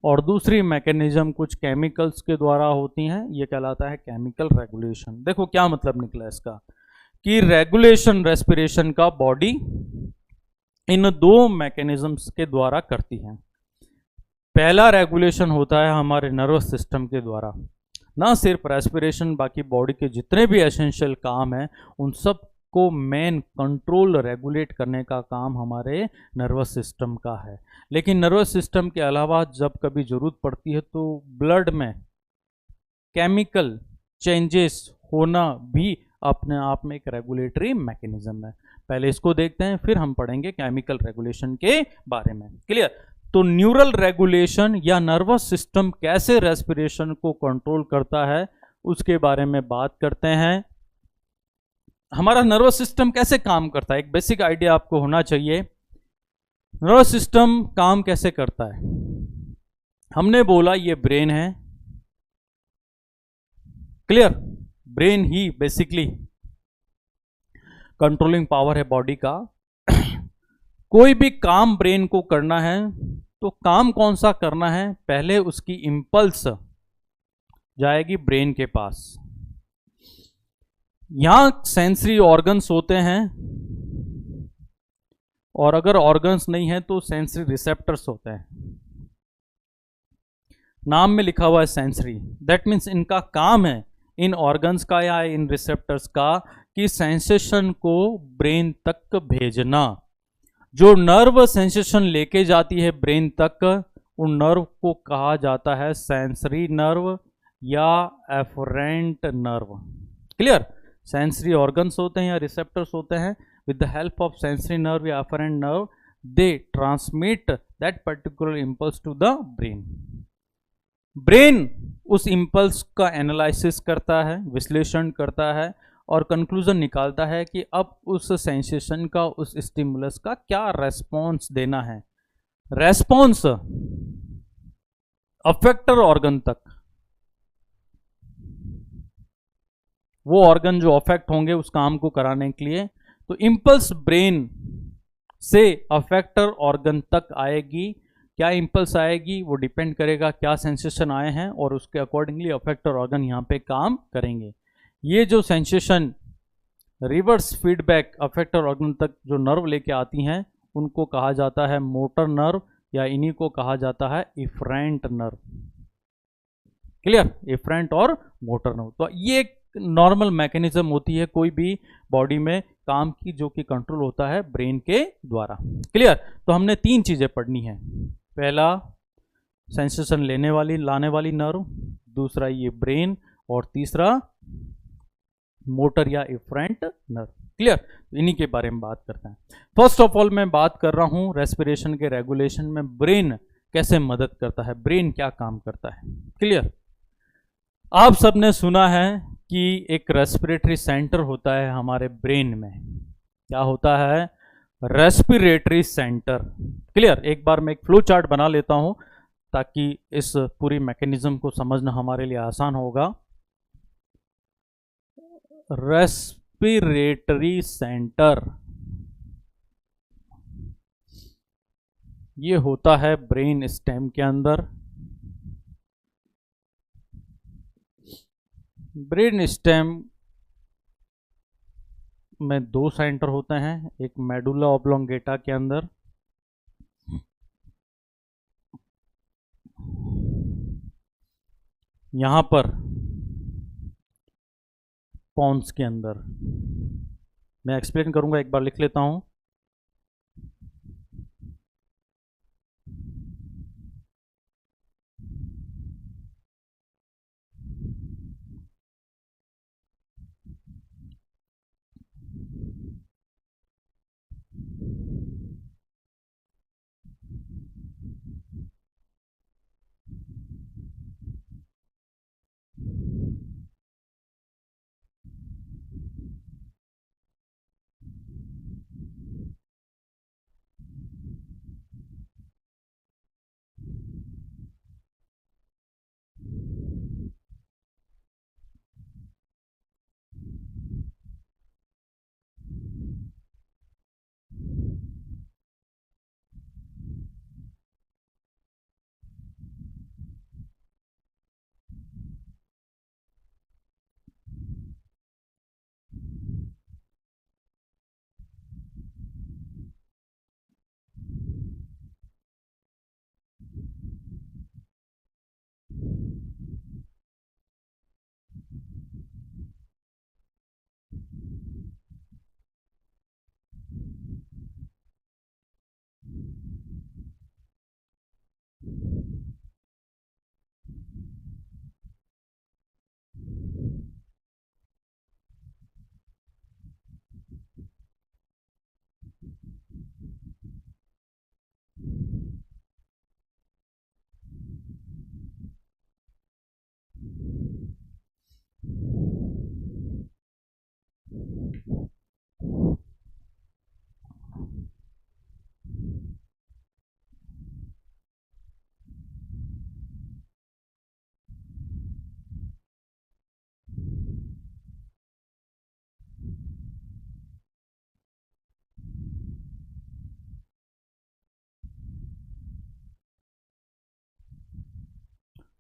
Speaker 1: और दूसरी मैकेनिज्म कुछ केमिकल्स के द्वारा होती हैं, ये कहलाता है केमिकल रेगुलेशन। देखो क्या मतलब निकला इसका, कि रेगुलेशन रेस्पिरेशन का बॉडी इन 2 मैकेनिज्म्स के द्वारा करती है। पहला रेगुलेशन होता है हमारे नर्वस सिस्टम के द्वारा। ना सिर्फ रेस्पिरेशन, बाकी बॉडी के जितने भी एसेंशियल काम हैं उन सब को मेन कंट्रोल रेगुलेट करने का काम हमारे नर्वस सिस्टम का है। लेकिन नर्वस सिस्टम के अलावा जब कभी ज़रूरत पड़ती है तो ब्लड में केमिकल चेंजेस होना भी अपने आप में एक रेगुलेटरी मैकेनिज्म है। पहले इसको देखते हैं, फिर हम पढ़ेंगे केमिकल रेगुलेशन के बारे में। क्लियर? तो न्यूरल रेगुलेशन या नर्वस सिस्टम कैसे रेस्पिरेशन को कंट्रोल करता है उसके बारे में बात करते हैं। हमारा नर्वस सिस्टम कैसे काम करता है, एक बेसिक आइडिया आपको होना चाहिए। नर्वस सिस्टम काम कैसे करता है? हमने बोला ये ब्रेन है। क्लियर? ब्रेन ही बेसिकली कंट्रोलिंग पावर है बॉडी का। कोई भी काम ब्रेन को करना है तो काम कौन सा करना है, पहले उसकी इंपल्स जाएगी ब्रेन के पास। यहां सेंसरी ऑर्गन्स होते हैं, और अगर ऑर्गन्स नहीं है तो सेंसरी रिसेप्टर्स होते हैं। नाम में लिखा हुआ है सेंसरी, दैट मीन्स इनका काम है, इन ऑर्गन्स का या इन रिसेप्टर्स का, कि सेंसेशन को ब्रेन तक भेजना। जो नर्व सेंसेशन लेके जाती है ब्रेन तक, उन नर्व को कहा जाता है सेंसरी नर्व या afferent nerve. Clear? Sensory organs होते हैं या रिसेप्टर्स होते हैं, with the help of sensory nerve या afferent nerve they transmit that particular impulse to the brain। Brain उस इंपल्स का एनालिसिस करता है, विश्लेषण करता है, और कंक्लूजन निकालता है कि अब उस सेंसेशन का, उस स्टिमुलस का क्या रेस्पॉन्स देना है। रेस्पॉन्स अफेक्टर ऑर्गन तक, वो ऑर्गन जो अफेक्ट होंगे उस काम को कराने के लिए, तो इंपल्स ब्रेन से अफेक्टर ऑर्गन तक आएगी। क्या इंपल्स आएगी वो डिपेंड करेगा क्या सेंसेशन आए हैं, और उसके अकॉर्डिंगली अफेक्टर ऑर्गन यहाँ पे काम करेंगे। ये जो sensation reverse feedback effector organ तक जो नर्व लेके आती हैं, उनको कहा जाता है मोटर नर्व, या इन्हीं को कहा जाता है इफरेंट नर्व। क्लियर? इफरेंट और मोटर नर्व। तो ये एक नॉर्मल मैकेनिज्म होती है कोई भी बॉडी में काम की, जो कि कंट्रोल होता है ब्रेन के द्वारा। क्लियर? तो हमने तीन चीजें पढ़नी है। पहला सेंसेशन लेने वाली, लाने वाली नर्व, दूसरा ये ब्रेन, और तीसरा मोटर या इफरेंट नर्व। क्लियर? इन्हीं के बारे में बात करते हैं। फर्स्ट ऑफ ऑल मैं बात कर रहा हूं रेस्पिरेशन के रेगुलेशन में ब्रेन कैसे मदद करता है, ब्रेन क्या काम करता है। क्लियर? आप सबने सुना है कि एक रेस्पिरेटरी सेंटर होता है हमारे ब्रेन में। क्या होता है? Respiratory centre. क्लियर? एक बार मैं एक फ्लो चार्ट बना लेता हूं ताकि इस पूरी मैकेनिज्म को समझना हमारे लिए आसान होगा। रेस्पिरेटरी सेंटर ये होता है ब्रेन स्टेम के अंदर। ब्रेन स्टेम में दो सेंटर होते हैं, एक मेडुला ऑब्लोंगेटा के अंदर, यहां पर पॉन्स के अंदर। मैं एक्सप्लेन करूंगा, एक बार लिख लेता हूं।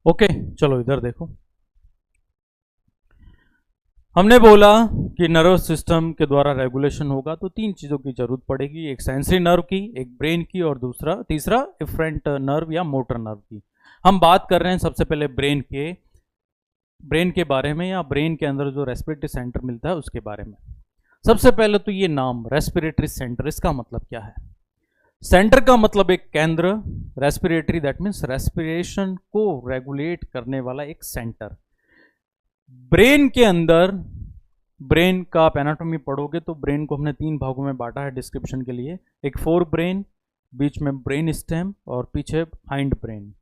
Speaker 1: ओके, चलो इधर देखो। हमने बोला कि नर्वस सिस्टम के द्वारा रेगुलेशन होगा तो तीन चीज़ों की जरूरत पड़ेगी, एक सेंसरी नर्व की, एक ब्रेन की, और तीसरा इफरेंट नर्व या मोटर नर्व की। हम बात कर रहे हैं सबसे पहले ब्रेन के बारे में, या ब्रेन के अंदर जो रेस्पिरेटरी सेंटर मिलता है उसके बारे में। सबसे पहले तो ये नाम रेस्पिरेटरी सेंटर, इसका मतलब क्या है? सेंटर का मतलब एक केंद्र, रेस्पिरेटरी दैट मीन्स रेस्पिरेशन को रेगुलेट करने वाला एक सेंटर। ब्रेन के अंदर, ब्रेन का आप एनाटॉमी पढ़ोगे तो ब्रेन को हमने तीन भागों में बांटा है डिस्क्रिप्शन के लिए। एक फोर ब्रेन, बीच में ब्रेन स्टेम और पीछे हाइंड ब्रेन।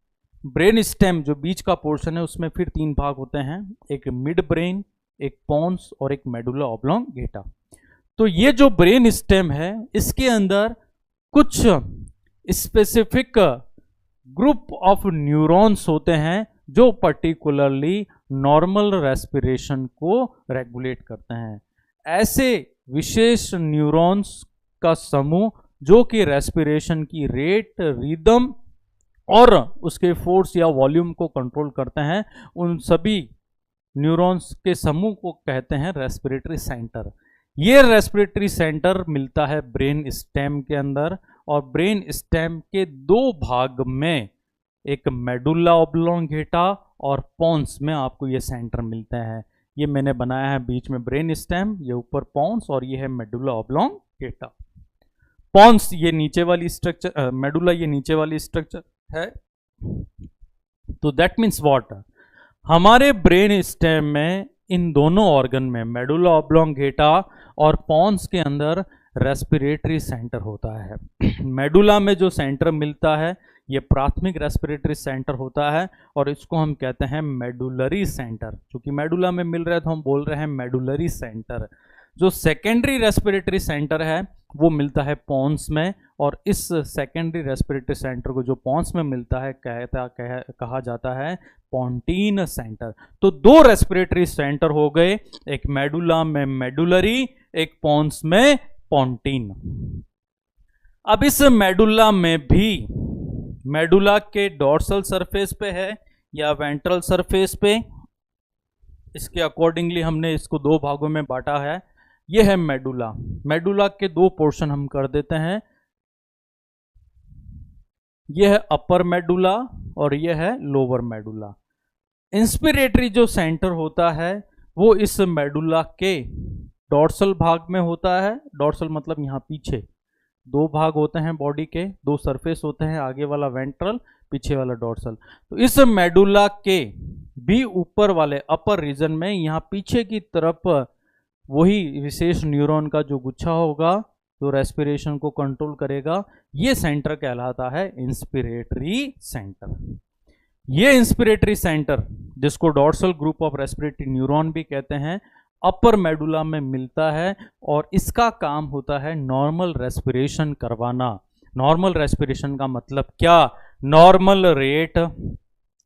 Speaker 1: ब्रेन स्टेम जो बीच का पोर्शन है उसमें फिर तीन भाग होते हैं, एक मिड ब्रेन, एक पोन्स और एक मेडुला ऑब्लोंगेटा। तो ये जो ब्रेन स्टेम है इसके अंदर कुछ स्पेसिफिक ग्रुप ऑफ न्यूरॉन्स होते हैं जो पर्टिकुलरली नॉर्मल रेस्पिरेशन को रेगुलेट करते हैं। ऐसे विशेष न्यूरॉन्स का समूह जो कि रेस्पिरेशन की रेट, रिदम और उसके फोर्स या वॉल्यूम को कंट्रोल करते हैं, उन सभी न्यूरॉन्स के समूह को कहते हैं रेस्पिरेटरी सेंटर। ये रेस्पिरेटरी सेंटर मिलता है ब्रेन स्टेम के अंदर, और ब्रेन स्टेम के दो भाग में, एक मेडुला ऑब्लोंगेटा और पोन्स में आपको ये सेंटर मिलते हैं। ये मैंने बनाया है बीच में ब्रेन स्टेम, ये ऊपर पोन्स और ये है मेडुला ऑब्लोंगेटा। पोन्स ये नीचे वाली स्ट्रक्चर, मेडुला ये नीचे वाली स्ट्रक्चर है। तो दैट मीन्स व्हाट, हमारे ब्रेन स्टेम में इन दोनों ऑर्गन में, मेडुला ऑब्लोंगेटा और पोन्स के अंदर रेस्पिरेटरी सेंटर होता है। मेडुला में जो सेंटर मिलता है ये प्राथमिक रेस्पिरेटरी सेंटर होता है और इसको हम कहते हैं मेडुलरी सेंटर। क्योंकि मेडुला में मिल रहा है तो हम बोल रहे हैं मेडुलरी सेंटर। जो सेकेंडरी रेस्पिरेटरी सेंटर है वो मिलता है पोन्स में, और इस सेकेंडरी रेस्पिरेटरी सेंटर को जो पोन्स में मिलता है कहा जाता है पोंटीन सेंटर। तो दो रेस्पिरेटरी सेंटर हो गए, एक मेडुला में मेडुलरी, एक पोन्स में पोंटीन। अब इस मेडुला में भी, मेडुला के डॉर्सल सरफेस पे है या वेंट्रल सरफेस पे, इसके अकॉर्डिंगली हमने इसको दो भागों में बांटा है। ये है मेडुला। मेडुला के दो पोर्शन हम कर देते हैं, यह है अपर मेडुला और यह है लोअर मेडुला। इंस्पिरेटरी जो सेंटर होता है वो इस मेडुला के डॉर्सल भाग में होता है। डॉर्सल मतलब यहाँ पीछे दो भाग होते हैं बॉडी के, दो सरफेस होते हैं, आगे वाला वेंट्रल, पीछे वाला डॉर्सल। तो इस मेडुला के भी ऊपर वाले अपर रीजन में यहाँ पीछे की तरफ वही विशेष न्यूरॉन का जो गुच्छा होगा जो रेस्पिरेशन को कंट्रोल करेगा, ये सेंटर कहलाता है इंस्पिरेटरी सेंटर। ये इंस्पिरेटरी सेंटर जिसको dorsal group of respiratory neuron भी कहते हैं, अपर मेडुला में मिलता है और इसका काम होता है नॉर्मल रेस्पिरेशन करवाना। नॉर्मल रेस्पिरेशन का मतलब क्या? Normal rate,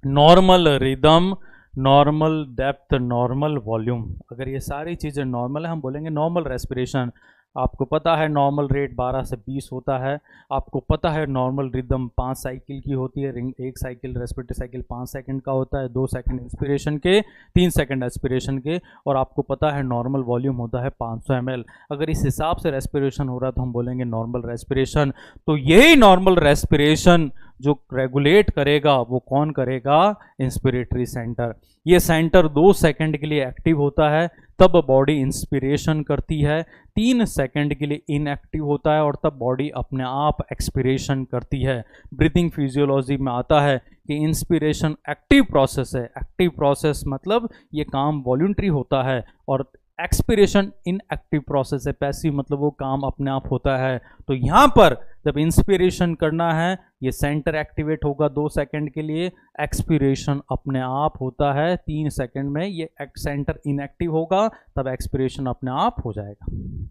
Speaker 1: normal rhythm, normal depth, normal volume. अगर ये सारी चीज़ें नॉर्मल है, हम बोलेंगे नॉर्मल रेस्पिरेशन। आपको पता है नॉर्मल रेट 12 से 20 होता है, आपको पता है नॉर्मल रिदम 5 साइकिल की होती है, रिंग एक साइकिल रेस्पिरेटरी साइकिल 5 सेकंड का होता है, 2 सेकंड इंस्पिरेशन के, 3 सेकंड एक्सपिरेशन के, और आपको पता है नॉर्मल वॉल्यूम होता है 500 ml। अगर इस हिसाब से रेस्पिरेशन हो रहा है तो हम बोलेंगे नॉर्मल रेस्पिरेशन। तो यही नॉर्मल रेस्पिरेशन जो रेगुलेट करेगा वो कौन करेगा? Inspiratory centre. ये सेंटर 2 सेकंड के लिए एक्टिव होता है, तब बॉडी इंस्पिरेशन करती है, 3 सेकंड के लिए इनएक्टिव होता है और तब बॉडी अपने आप एक्सपिरेशन करती है। ब्रीथिंग फिजियोलॉजी में आता है कि इंस्पिरेशन एक्टिव प्रोसेस है। एक्टिव प्रोसेस मतलब ये काम वॉलंटरी होता है, और एक्सपिरेशन इनएक्टिव प्रोसेस है, पैसिव मतलब वो काम अपने आप होता है। तो यहाँ पर जब इंस्पिरेशन करना है ये सेंटर एक्टिवेट होगा 2 सेकंड के लिए, एक्सपिरेशन अपने आप होता है 3 सेकंड में, ये सेंटर इनएक्टिव होगा तब एक्सपिरेशन अपने आप हो जाएगा।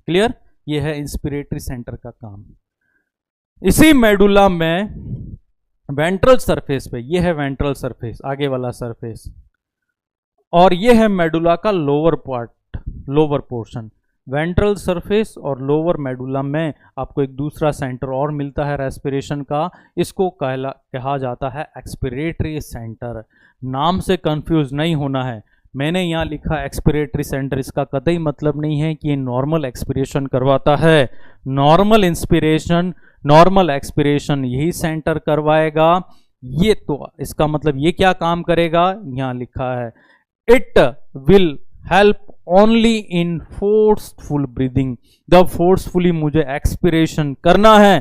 Speaker 1: क्लियर? ये है इंस्पिरेटरी सेंटर का काम। इसी मेडुला में वेंट्रल सरफेस पे, ये है वेंट्रल सरफेस, आगे वाला सरफेस, और ये है मेडुला का lower part, lower portion. Ventral surface और लोअर मेडुला में आपको एक दूसरा सेंटर और मिलता है रेस्पिरेशन का, इसको कहा जाता है एक्सपिरेटरी सेंटर। नाम से कंफ्यूज नहीं होना है, मैंने यहाँ लिखा एक्सपिरेटरी सेंटर, इसका कतई मतलब नहीं है कि ये नॉर्मल एक्सपिरेशन करवाता है। नॉर्मल इंस्पिरेशन, नॉर्मल एक्सपिरेशन यही सेंटर करवाएगा। ये तो इसका मतलब ये क्या काम करेगा, यहाँ लिखा है it will help only in forceful breathing. जब फोर्सफुली मुझे एक्सपिरेशन करना है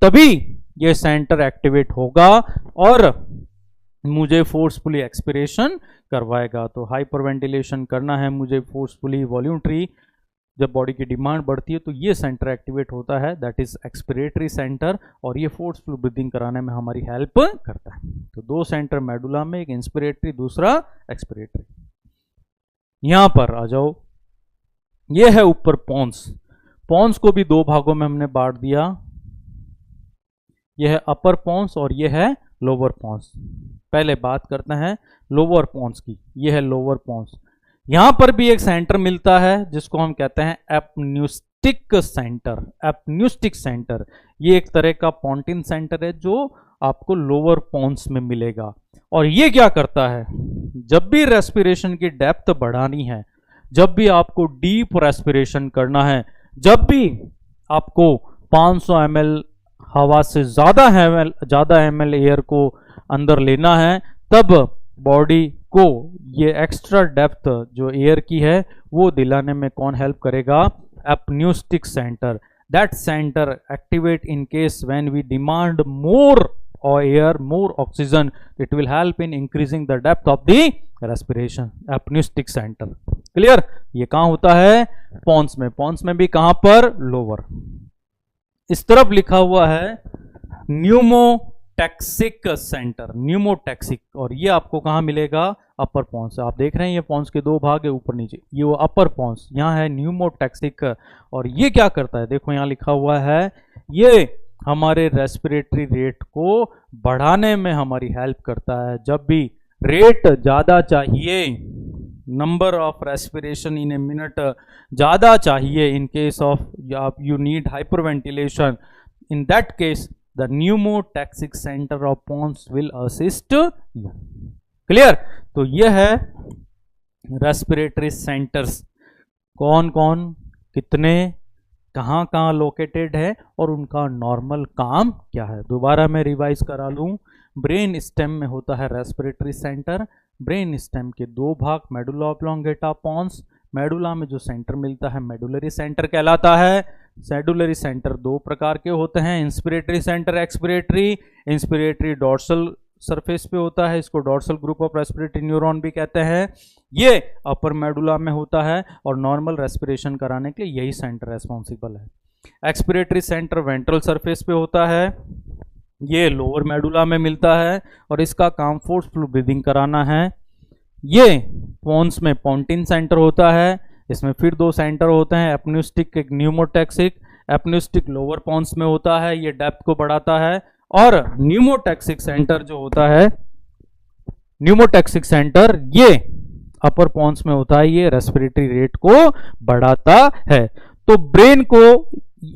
Speaker 1: तभी ये सेंटर एक्टिवेट होगा और मुझे फोर्सफुली एक्सपिरेशन करवाएगा। तो हाइपरवेंटिलेशन करना है मुझे फोर्सफुली वॉल्यूंट्री, जब बॉडी की डिमांड बढ़ती है तो ये सेंटर एक्टिवेट होता है, दैट इज एक्सपिरेटरी सेंटर, और ये फोर्सफुल ब्रीदिंग कराने में हमारी हेल्प करता है। तो दो सेंटर मेडुला में, एक इंस्पिरेटरी दूसरा एक्सपिरेटरी। यहां पर आ जाओ, ये है ऊपर पोन्स। पोन्स को भी दो भागों में हमने बांट दिया, यह है अपर पोन्स और यह है लोअर पोन्स। पहले बात करते हैं लोअर पोन्स की, यह है लोअर पोन्स। यहां पर भी एक सेंटर मिलता है जिसको हम कहते हैं एपन्यूस्टिक सेंटर। एपन्यूस्टिक सेंटर ये एक तरह का पोंटिन सेंटर है जो आपको लोअर पोन्स में मिलेगा। और ये क्या करता है, जब भी रेस्पिरेशन की डेप्थ बढ़ानी है, जब भी आपको डीप रेस्पिरेशन करना है, जब भी आपको 500 ml हवा से ज़्यादा ml एयर को अंदर लेना है, तब बॉडी को ये एक्स्ट्रा डेप्थ जो एयर की है वो दिलाने में कौन हेल्प करेगा, apneustic centre. That centre activate in case when we demand more air, more oxygen, it will help in increasing the depth of the respiration, apneustic centre. Clear? ये कहां होता है, पोन्स में। पोन्स में भी कहां पर, लोअर। इस तरफ लिखा हुआ है न्यूमोटैक्सिक सेंटर, न्यूमोटैक्सिक, और ये आपको कहाँ मिलेगा, अपर पोन्स। आप देख रहे हैं ये पोन्स के दो भाग है, ऊपर नीचे, ये वो अपर पोन्स, यहाँ है न्यूमोटैक्सिक। और ये क्या करता है, देखो यहाँ लिखा हुआ है, ये हमारे रेस्पिरेटरी रेट को बढ़ाने में हमारी हेल्प करता है। जब भी रेट ज़्यादा चाहिए, number of respiration in a minute ज़्यादा चाहिए, in case of you need hyperventilation, in that case the pneumotaxic center of pons will assist you. Clear? तो यह है रेस्पिरेटरी सेंटर्स, कौन कौन, कितने, कहाँ कहाँ लोकेटेड है और उनका नॉर्मल काम क्या है। दोबारा मैं रिवाइज करा लूँ, ब्रेन स्टेम में होता है रेस्पिरेटरी सेंटर। ब्रेन स्टेम के दो भाग, मेडुला ऑब्लोंगेटा, पोन्स। मेडुला में जो सेंटर मिलता है मेडुलरी सेंटर कहलाता है। सेडुलरी सेंटर दो प्रकार के होते हैं, inspiratory centre, expiratory. Inspiratory dorsal surface पे होता है, इसको dorsal group of respiratory neuron भी कहते हैं। ये अपर मेडुला में होता है और नॉर्मल रेस्पिरेशन कराने के लिए यही सेंटर रेस्पॉन्सिबल है। एक्सपिरेटरी सेंटर वेंट्रल सरफेस पे होता है, ये लोअर मेडुला में मिलता है और इसका काम फोर्सफुल ब्रीदिंग कराना है। ये पोन्स में पोंटिन सेंटर होता है, इसमें फिर दो सेंटर होते हैं, एपन्यूस्टिक, एक न्यूमोटैक्सिक। एपन्यूस्टिक लोअर पोन्स में होता है, ये डेप्थ को बढ़ाता है, और न्यूमोटैक्सिक सेंटर जो होता है, न्यूमोटैक्सिक सेंटर ये अपर पोन्स में होता है, ये रेस्पिरेटरी रेट को बढ़ाता है। तो ब्रेन को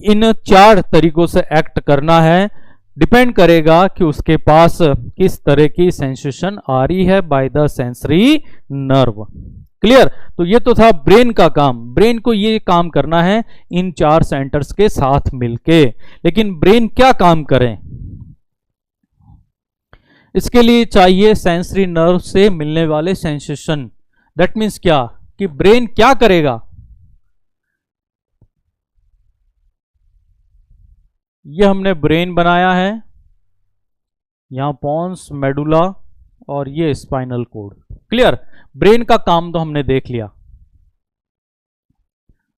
Speaker 1: इन चार तरीकों से एक्ट करना है, डिपेंड करेगा कि उसके पास किस तरह की सेंसेशन आ रही है by the sensory nerve. Clear? तो ये तो था ब्रेन का काम। ब्रेन को ये काम करना है इन चार सेंटर्स के साथ मिलके। लेकिन ब्रेन क्या काम करें, इसके लिए चाहिए सेंसरी नर्व से मिलने वाले सेंसेशन। दैट मीन्स क्या, कि ब्रेन क्या करेगा, ये हमने ब्रेन बनाया है, यहां पोन्स, मेडुला और ये स्पाइनल कोड। क्लियर? ब्रेन का काम तो हमने देख लिया,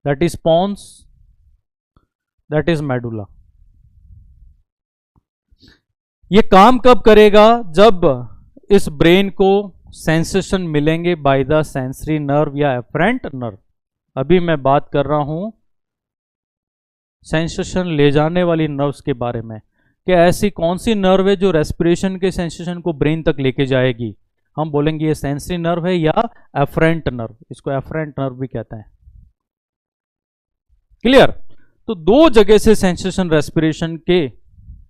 Speaker 1: that is pons, that is medulla. ये काम कब करेगा, जब इस ब्रेन को सेंसेशन मिलेंगे बाय द सेंसरी नर्व या एफरेंट नर्व। अभी मैं बात कर रहा हूं सेंसेशन ले जाने वाली नर्व्स के बारे में, कि ऐसी कौन सी नर्व है जो रेस्पिरेशन के सेंसेशन को ब्रेन तक लेके जाएगी। हम बोलेंगे ये सेंसरी नर्व है या एफरेंट नर्व, इसको एफरेंट नर्व भी कहते हैं। क्लियर। तो दो जगह से सेंसेशन रेस्पिरेशन के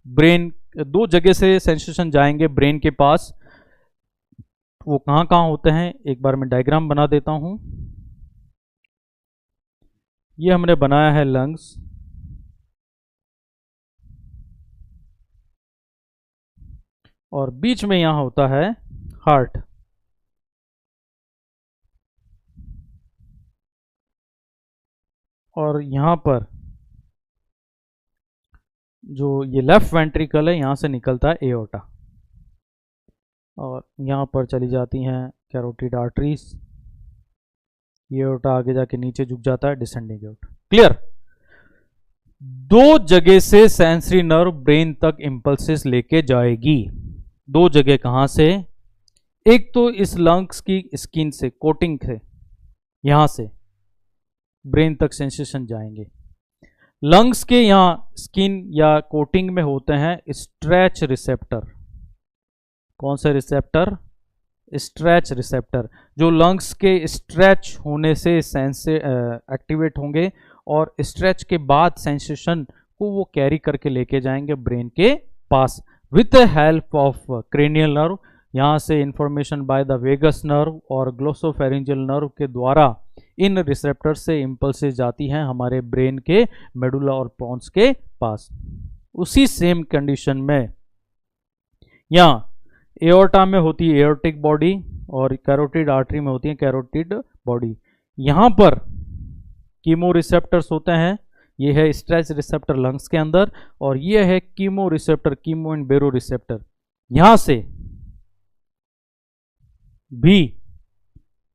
Speaker 1: ब्रेन, दो जगह से सेंसेशन जाएंगे ब्रेन के पास। वो कहां कहां होते हैं, एक बार मैं डायग्राम बना देता हूं। ये हमने बनाया है लंग्स, और बीच में यहां होता है हार्ट। और यहां पर जो ये लेफ्ट वेंट्रिकल है, यहां से निकलता है एओर्टा, और यहां पर चली जाती हैं कैरोटिड आर्टरीज। एओर्टा आगे जाके नीचे झुक जाता है, डिसेंडिंग एओर्टा। क्लियर। दो जगह से सेंसरी नर्व ब्रेन तक इंपल्सेस लेके जाएगी। दो जगह कहां से, एक तो इस लंग्स की स्किन से, कोटिंग से, यहां से ब्रेन तक सेंसेशन जाएंगे। लंग्स के यहां स्किन या कोटिंग में होते हैं स्ट्रेच रिसेप्टर। कौन से रिसेप्टर, स्ट्रेच रिसेप्टर, जो लंग्स के स्ट्रेच होने से एक्टिवेट होंगे और स्ट्रेच के बाद सेंसेशन को वो कैरी करके लेके जाएंगे ब्रेन के पास with the help of cranial nerve. यहाँ से information by the vagus nerve और ग्लोसोफेरिंजियल नर्व के द्वारा इन रिसेप्टर से इंपल्सेस जाती हैं हमारे ब्रेन के मेडुला और पोन्स के पास। उसी सेम कंडीशन में यहाँ एओर्टा में होती है एओर्टिक बॉडी और कैरोटिड आर्टरी में होती है कैरोटिड बॉडी। यहाँ पर कीमो रिसेप्टर्स होते हैं, ये है स्ट्रेच रिसेप्टर लंग्स के अंदर, और ये है chemo receptor, chemo and baro receptor. यहां से भी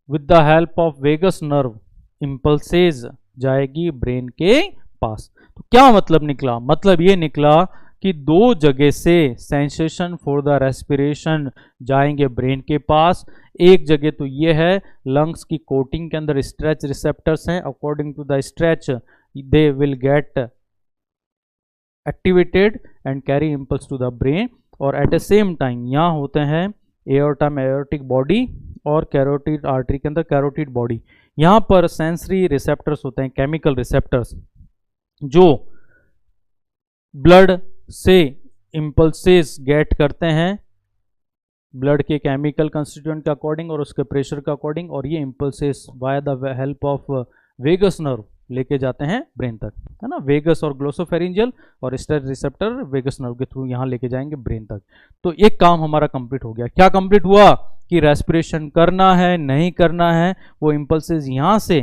Speaker 1: with the help of vagus nerve impulses जाएगी ब्रेन के पास। तो क्या मतलब निकला, मतलब ये निकला कि दो जगह से सेंसेशन फॉर द रेस्पिरेशन जाएंगे ब्रेन के पास। एक जगह तो ये है लंग्स की कोटिंग के अंदर स्ट्रेच रिसेप्टर्स हैं, according to the stretch they will get activated and carry impulse to the brain। और at the same time यहाँ होते हैं एओर्टा में एओर्टिक बॉडी और कैरोटिड आर्टरी के अंदर कैरोटिड बॉडी। यहाँ पर सेंसरी रिसेप्टर्स होते हैं, केमिकल रिसेप्टर्स, जो ब्लड से इंपल्सेस गेट करते हैं ब्लड के केमिकल कंस्टिट्यूएंट के अकॉर्डिंग और उसके प्रेशर के अकॉर्डिंग, और ये impulses via the help of vagus nerve लेके जाते हैं ब्रेन तक, है ना। वेगस और ग्लोसोफेरिंजियल और स्ट्रेच रिसेप्टर वेगस नर्व के थ्रू यहाँ लेके जाएंगे ब्रेन तक। तो एक काम हमारा कंप्लीट हो गया। क्या कंप्लीट हुआ कि रेस्पिरेशन करना है नहीं करना है, वो इंपल्सेस यहाँ से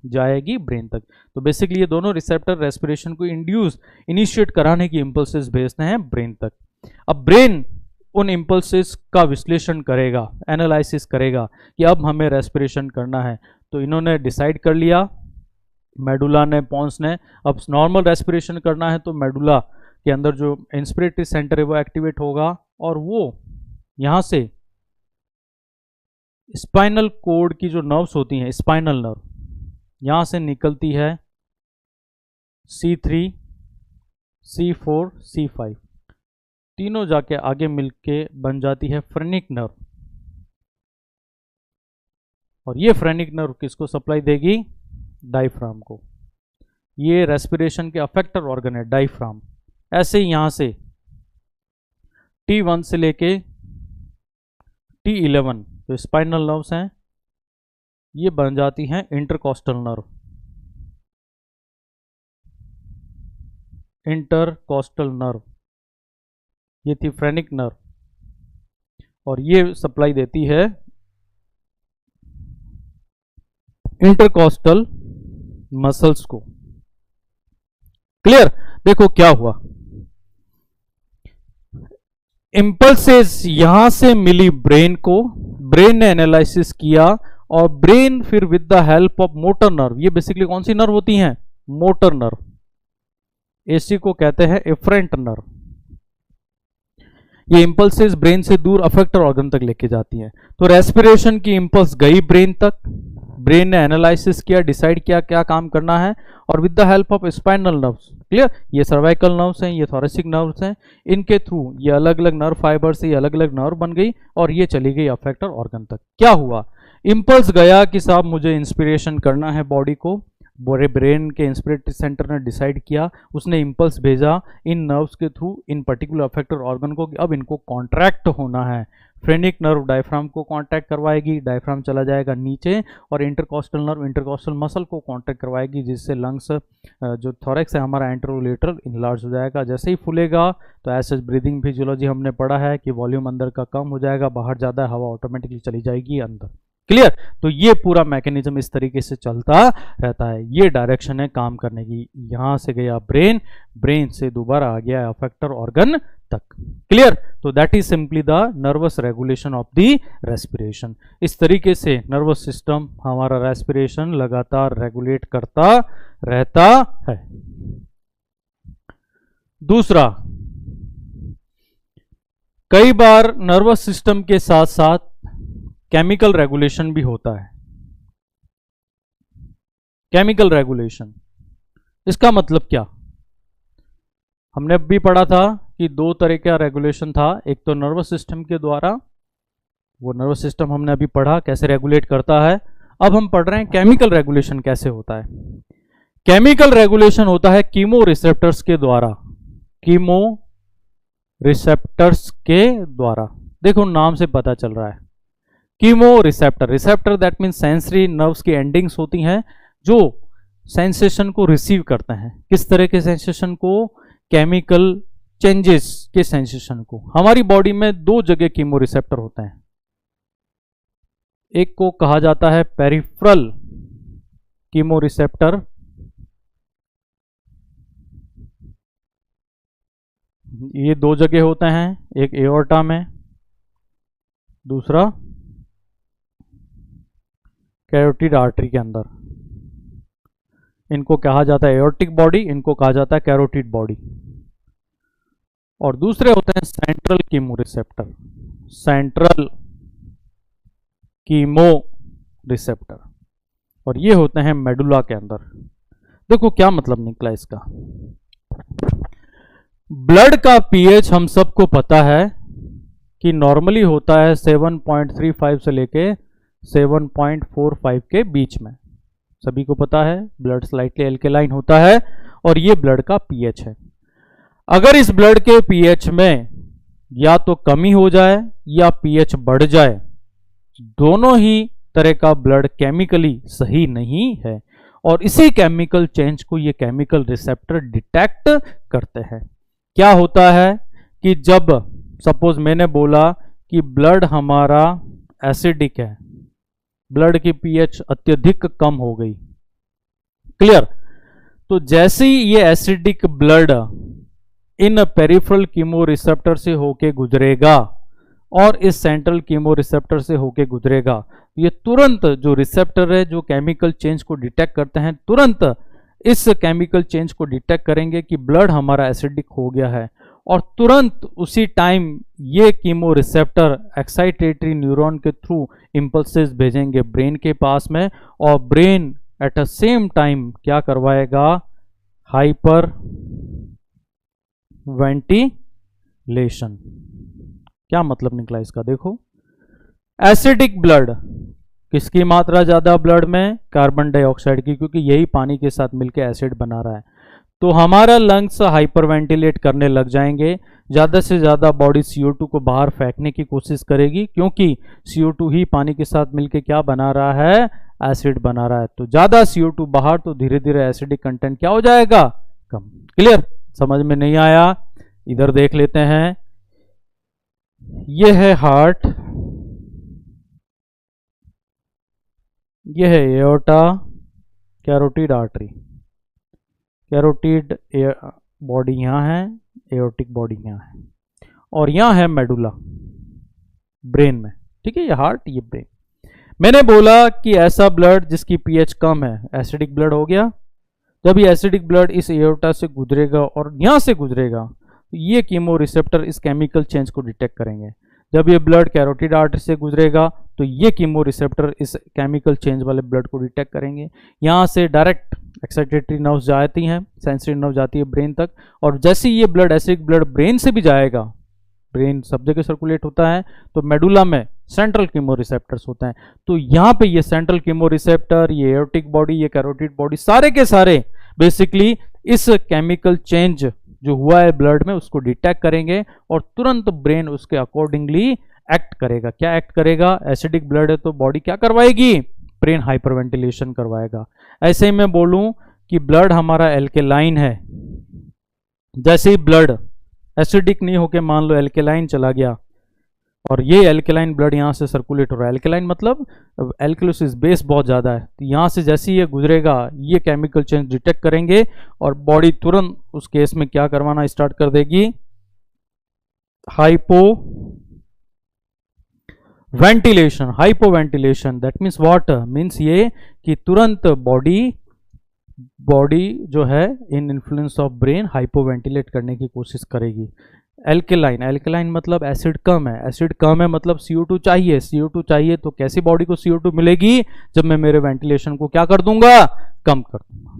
Speaker 1: जाएगी ब्रेन तक। तो बेसिकली ये दोनों रिसेप्टर रेस्पिरेशन को इनिशिएट कराने की इंपल्सेस भेजते हैं ब्रेन तक। अब ब्रेन उन इंपल्सेस का विश्लेषण करेगा, एनालिसिस करेगा कि अब हमें रेस्पिरेशन करना है। तो इन्होंने डिसाइड कर लिया, मेडुला ने, पोन्स ने, अब नॉर्मल रेस्पिरेशन करना है तो मेडुला के अंदर जो इंस्पिरेटरी सेंटर है वो एक्टिवेट होगा, और वो यहां से स्पाइनल कोड की जो नर्व्स होती हैं, स्पाइनल नर्व, यहां से निकलती है C3, C4, C5, तीनों जाके आगे मिलके बन जाती है फ्रेनिक नर्व। और ये फ्रेनिक नर्व किसको सप्लाई देगी, डायफ्राम को। ये रेस्पिरेशन के अफेक्टर ऑर्गन है डायफ्राम। ऐसे ही यहां से T1 से लेके T11 जो स्पाइनल नर्व्स हैं, ये बन जाती हैं इंटरकॉस्टल नर्व। इंटरकॉस्टल नर्व ये थी फ्रेनिक नर्व, और ये सप्लाई देती है इंटरकॉस्टल मसल्स को। क्लियर। देखो क्या हुआ, इंपल्सेस यहां से मिली ब्रेन को, ब्रेन ने एनालिसिस किया, और ब्रेन फिर with the help of motor nerve, ये बेसिकली कौन सी नर्व होती हैं, मोटर नर्व, एसी को कहते हैं एफरेंट नर्व, ये इंपल्सेस ब्रेन से दूर अफेक्टर ऑर्गन तक लेके जाती हैं। तो रेस्पिरेशन की इंपल्स गई ब्रेन तक, ब्रेन ने एनालिसिस किया, डिसाइड किया क्या काम करना है, और with the help of spinal nerves, clear, ये सर्वाइकल नर्व्स हैं, ये थोरेसिक नर्व्स हैं, इनके थ्रू ये अलग अलग नर्व फाइबर से ये अलग अलग नर्व बन गई, और ये चली गई अफेक्टर ऑर्गन तक। क्या हुआ, इंपल्स गया कि साहब मुझे इंस्पिरेशन करना है बॉडी को,
Speaker 2: ब्रेन के इंस्पिरेटरी सेंटर ने डिसाइड किया, उसने इम्पल्स भेजा इन नर्व्स के थ्रू इन पर्टिकुलर अफेक्टेड ऑर्गन को कि अब इनको कॉन्ट्रैक्ट होना है। फ्रेनिक नर्व डायफ्राम को कॉन्ट्रैक्ट करवाएगी, डायफ्राम चला जाएगा नीचे, और इंटरकॉस्टल नर्व इंटरकॉस्टल मसल को कॉन्ट्रैक्ट करवाएगी, जिससे लंग्स जो थोरैक्स है हमारा एंटेरोलेटरल इनलार्ज हो जाएगा। जैसे ही फूलेगा तो ऐसे ब्रीदिंग फिजियोलॉजी हमने पढ़ा है कि वॉल्यूम अंदर का कम हो जाएगा, बाहर ज़्यादा, हवा ऑटोमेटिकली चली जाएगी अंदर। क्लियर? तो ये पूरा मैकेनिज्म इस तरीके से चलता रहता है। ये डायरेक्शन है काम करने की। यहां से गया ब्रेन, ब्रेन से दोबारा आ गया अफेक्टर ऑर्गन तक। क्लियर? तो that is simply the nervous regulation of the respiration. इस तरीके से नर्वस सिस्टम हमारा रेस्पिरेशन लगातार रेगुलेट करता रहता है। दूसरा, कई बार नर्वस सिस्टम के साथ साथ केमिकल रेगुलेशन भी होता है। केमिकल रेगुलेशन, इसका मतलब क्या? हमने अब भी पढ़ा था कि दो तरह का रेगुलेशन था, एक तो नर्वस सिस्टम के द्वारा, वो नर्वस सिस्टम हमने अभी पढ़ा कैसे रेगुलेट करता है। अब हम पढ़ रहे हैं केमिकल रेगुलेशन कैसे होता है। केमिकल रेगुलेशन होता है कीमो रिसेप्टर्स के द्वारा। कीमो रिसेप्टर्स के द्वारा, देखो नाम से पता चल रहा है chemo receptor. Receptor that mean sensory nerves की एंडिंग्स होती हैं जो सेंसेशन को रिसीव करते हैं। किस तरह के सेंसेशन को? केमिकल चेंजेस के सेंसेशन को। हमारी बॉडी में दो जगह कीमो रिसेप्टर होते हैं, एक को कहा जाता है पेरिफेरल कीमो रिसेप्टर, ये दो जगह होते हैं, एक एओर्टा में, दूसरा कैरोटिड आर्टरी के अंदर। इनको कहा जाता है एओर्टिक बॉडी, इनको कहा जाता है कैरोटिड बॉडी। और दूसरे होते हैं central chemo receptor, central chemo receptor, और ये होते हैं मेडुला के अंदर। देखो क्या मतलब निकला इसका। ब्लड का पीएच हम सबको पता है कि नॉर्मली होता है 7.35 से लेके 7.45 के बीच में, सभी को पता है। ब्लड स्लाइटली एल्केलाइन होता है और ये ब्लड का पीएच है। अगर इस ब्लड के पीएच में या तो कमी हो जाए या पीएच बढ़ जाए, दोनों ही तरह का ब्लड केमिकली सही नहीं है, और इसी केमिकल चेंज को ये केमिकल रिसेप्टर डिटेक्ट करते हैं। क्या होता है कि जब सपोज मैंने बोला कि ब्लड हमारा एसिडिक है, ब्लड की पीएच अत्यधिक कम हो गई, क्लियर? तो जैसे ही ये acidic blood in peripheral chemo receptor से होके गुजरेगा और इस सेंट्रल कीमो रिसेप्टर से होके गुजरेगा, ये तुरंत जो रिसेप्टर है जो केमिकल चेंज को डिटेक्ट करते हैं, तुरंत इस केमिकल चेंज को डिटेक्ट करेंगे कि ब्लड हमारा एसिडिक हो गया है, और तुरंत उसी टाइम ये कीमो रिसेप्टर एक्साइटेटरी न्यूरॉन के थ्रू इंपल्सेस भेजेंगे ब्रेन के पास में, और brain at a same time क्या करवाएगा? Hyper ventilation. क्या मतलब निकला इसका? देखो, एसिडिक ब्लड, किसकी मात्रा ज्यादा ब्लड में? कार्बन डाइऑक्साइड की, क्योंकि यही पानी के साथ मिलकर एसिड बना रहा है। तो हमारा लंग्स हाइपर वेंटिलेट करने लग जाएंगे, ज़्यादा से ज़्यादा बॉडी CO2 को बाहर फेंकने की कोशिश करेगी, क्योंकि CO2 ही पानी के साथ मिलके क्या बना रहा है? एसिड बना रहा है। तो ज़्यादा CO2 बाहर तो धीरे धीरे एसिडिक कंटेंट क्या हो जाएगा? कम। क्लियर? समझ में नहीं आया? इधर देख लेते हैं। यह है हार्ट, यह है aorta, carotid artery, carotid body यहाँ है, एओर्टिक बॉडी यहाँ है, और यहाँ है मेडुला ब्रेन में। ठीक है, ये हार्ट, ये ब्रेन। मैंने बोला कि ऐसा ब्लड जिसकी पीएच कम है एसिडिक ब्लड हो गया। जब ये एसिडिक ब्लड इस एओर्टा से गुजरेगा और यहाँ से गुजरेगा, ये कीमो रिसेप्टर इस केमिकल चेंज को डिटेक्ट करेंगे। जब ये ब्लड कैरोटिड आर्टरी से गुजरेगा तो ये कीमो रिसेप्टर इस केमिकल चेंज वाले ब्लड को डिटेक्ट करेंगे। यहाँ से डायरेक्ट एक्साइटेटरी नर्व्स जाती हैं, सेंसरी नर्व जाती है ब्रेन तक, और जैसे ये ब्लड एसिडिक ब्लड ब्रेन से भी जाएगा, ब्रेन सब जगह सर्कुलेट होता है, तो मेडुला में सेंट्रल कीमोरिसेप्टर्स होते हैं। तो यहाँ पे ये सेंट्रल कीमोरिसेप्टर, ये एओर्टिक बॉडी, ये कैरोटिड बॉडी, सारे के सारे बेसिकली इस केमिकल चेंज जो हुआ है ब्लड में उसको डिटेक्ट करेंगे और तुरंत ब्रेन उसके अकॉर्डिंगली एक्ट करेगा। क्या एक्ट करेगा? एसिडिक ब्लड है तो बॉडी क्या करवाएगी? ब्रेन हाइपरवेंटिलेशन करवाएगा। ऐसे ही मैं बोलूं कि ब्लड हमारा एल्केलाइन है, जैसे ही ब्लड एसिडिक नहीं होके मान लो एल्केलाइन चला गया और ये एल्केलाइन ब्लड यहाँ से सर्कुलेट हो रहा है, एल्केलाइन मतलब एल्कलोसिस बेस बहुत ज़्यादा है, तो यहाँ से जैसे ही ये गुजरेगा ये केमिकल चेंज डिटेक्ट करेंगे और बॉडी तुरंत उस केस में क्या करवाना स्टार्ट कर देगी? Hypo ventilation. Hypoventilation that means what? Means ये कि तुरंत बॉडी जो है इन इन्फ्लुएंस ऑफ ब्रेन हाइपोवेंटिलेट करने की कोशिश करेगी। एल्केलाइन मतलब एसिड कम है, एसिड कम है मतलब CO2 चाहिए, CO2 चाहिए तो कैसी बॉडी को CO2 मिलेगी? जब मैं मेरे वेंटिलेशन को क्या कर दूंगा? कम कर दूंगा।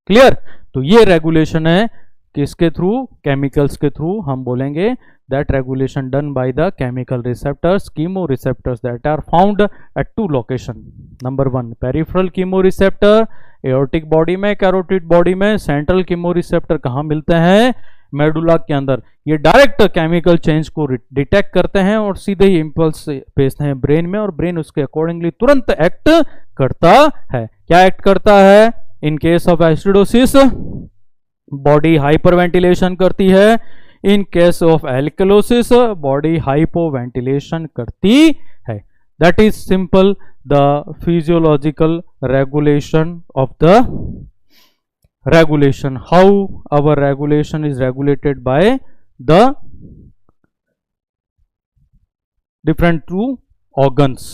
Speaker 2: क्लियर? तो ये रेगुलेशन है किसके थ्रू? केमिकल्स के थ्रू। हम बोलेंगे that regulation done by the chemical receptors, chemoreceptors that are found at two location. Number 1 peripheral chemoreceptor aortic body में, carotid body में। central chemoreceptor कहाँ मिलते हैं? मेडुला के अंदर। ये डायरेक्ट केमिकल चेंज को डिटेक्ट करते हैं और सीधे ही इंपल्स भेजते हैं ब्रेन में और ब्रेन उसके अकॉर्डिंगली तुरंत एक्ट करता है। क्या एक्ट करता है? In case of acidosis body hyperventilation करती है, in case of alkalosis body hypoventilation करती है। That is simple the physiological regulation of the regulation, how our regulation is regulated by the different two organs.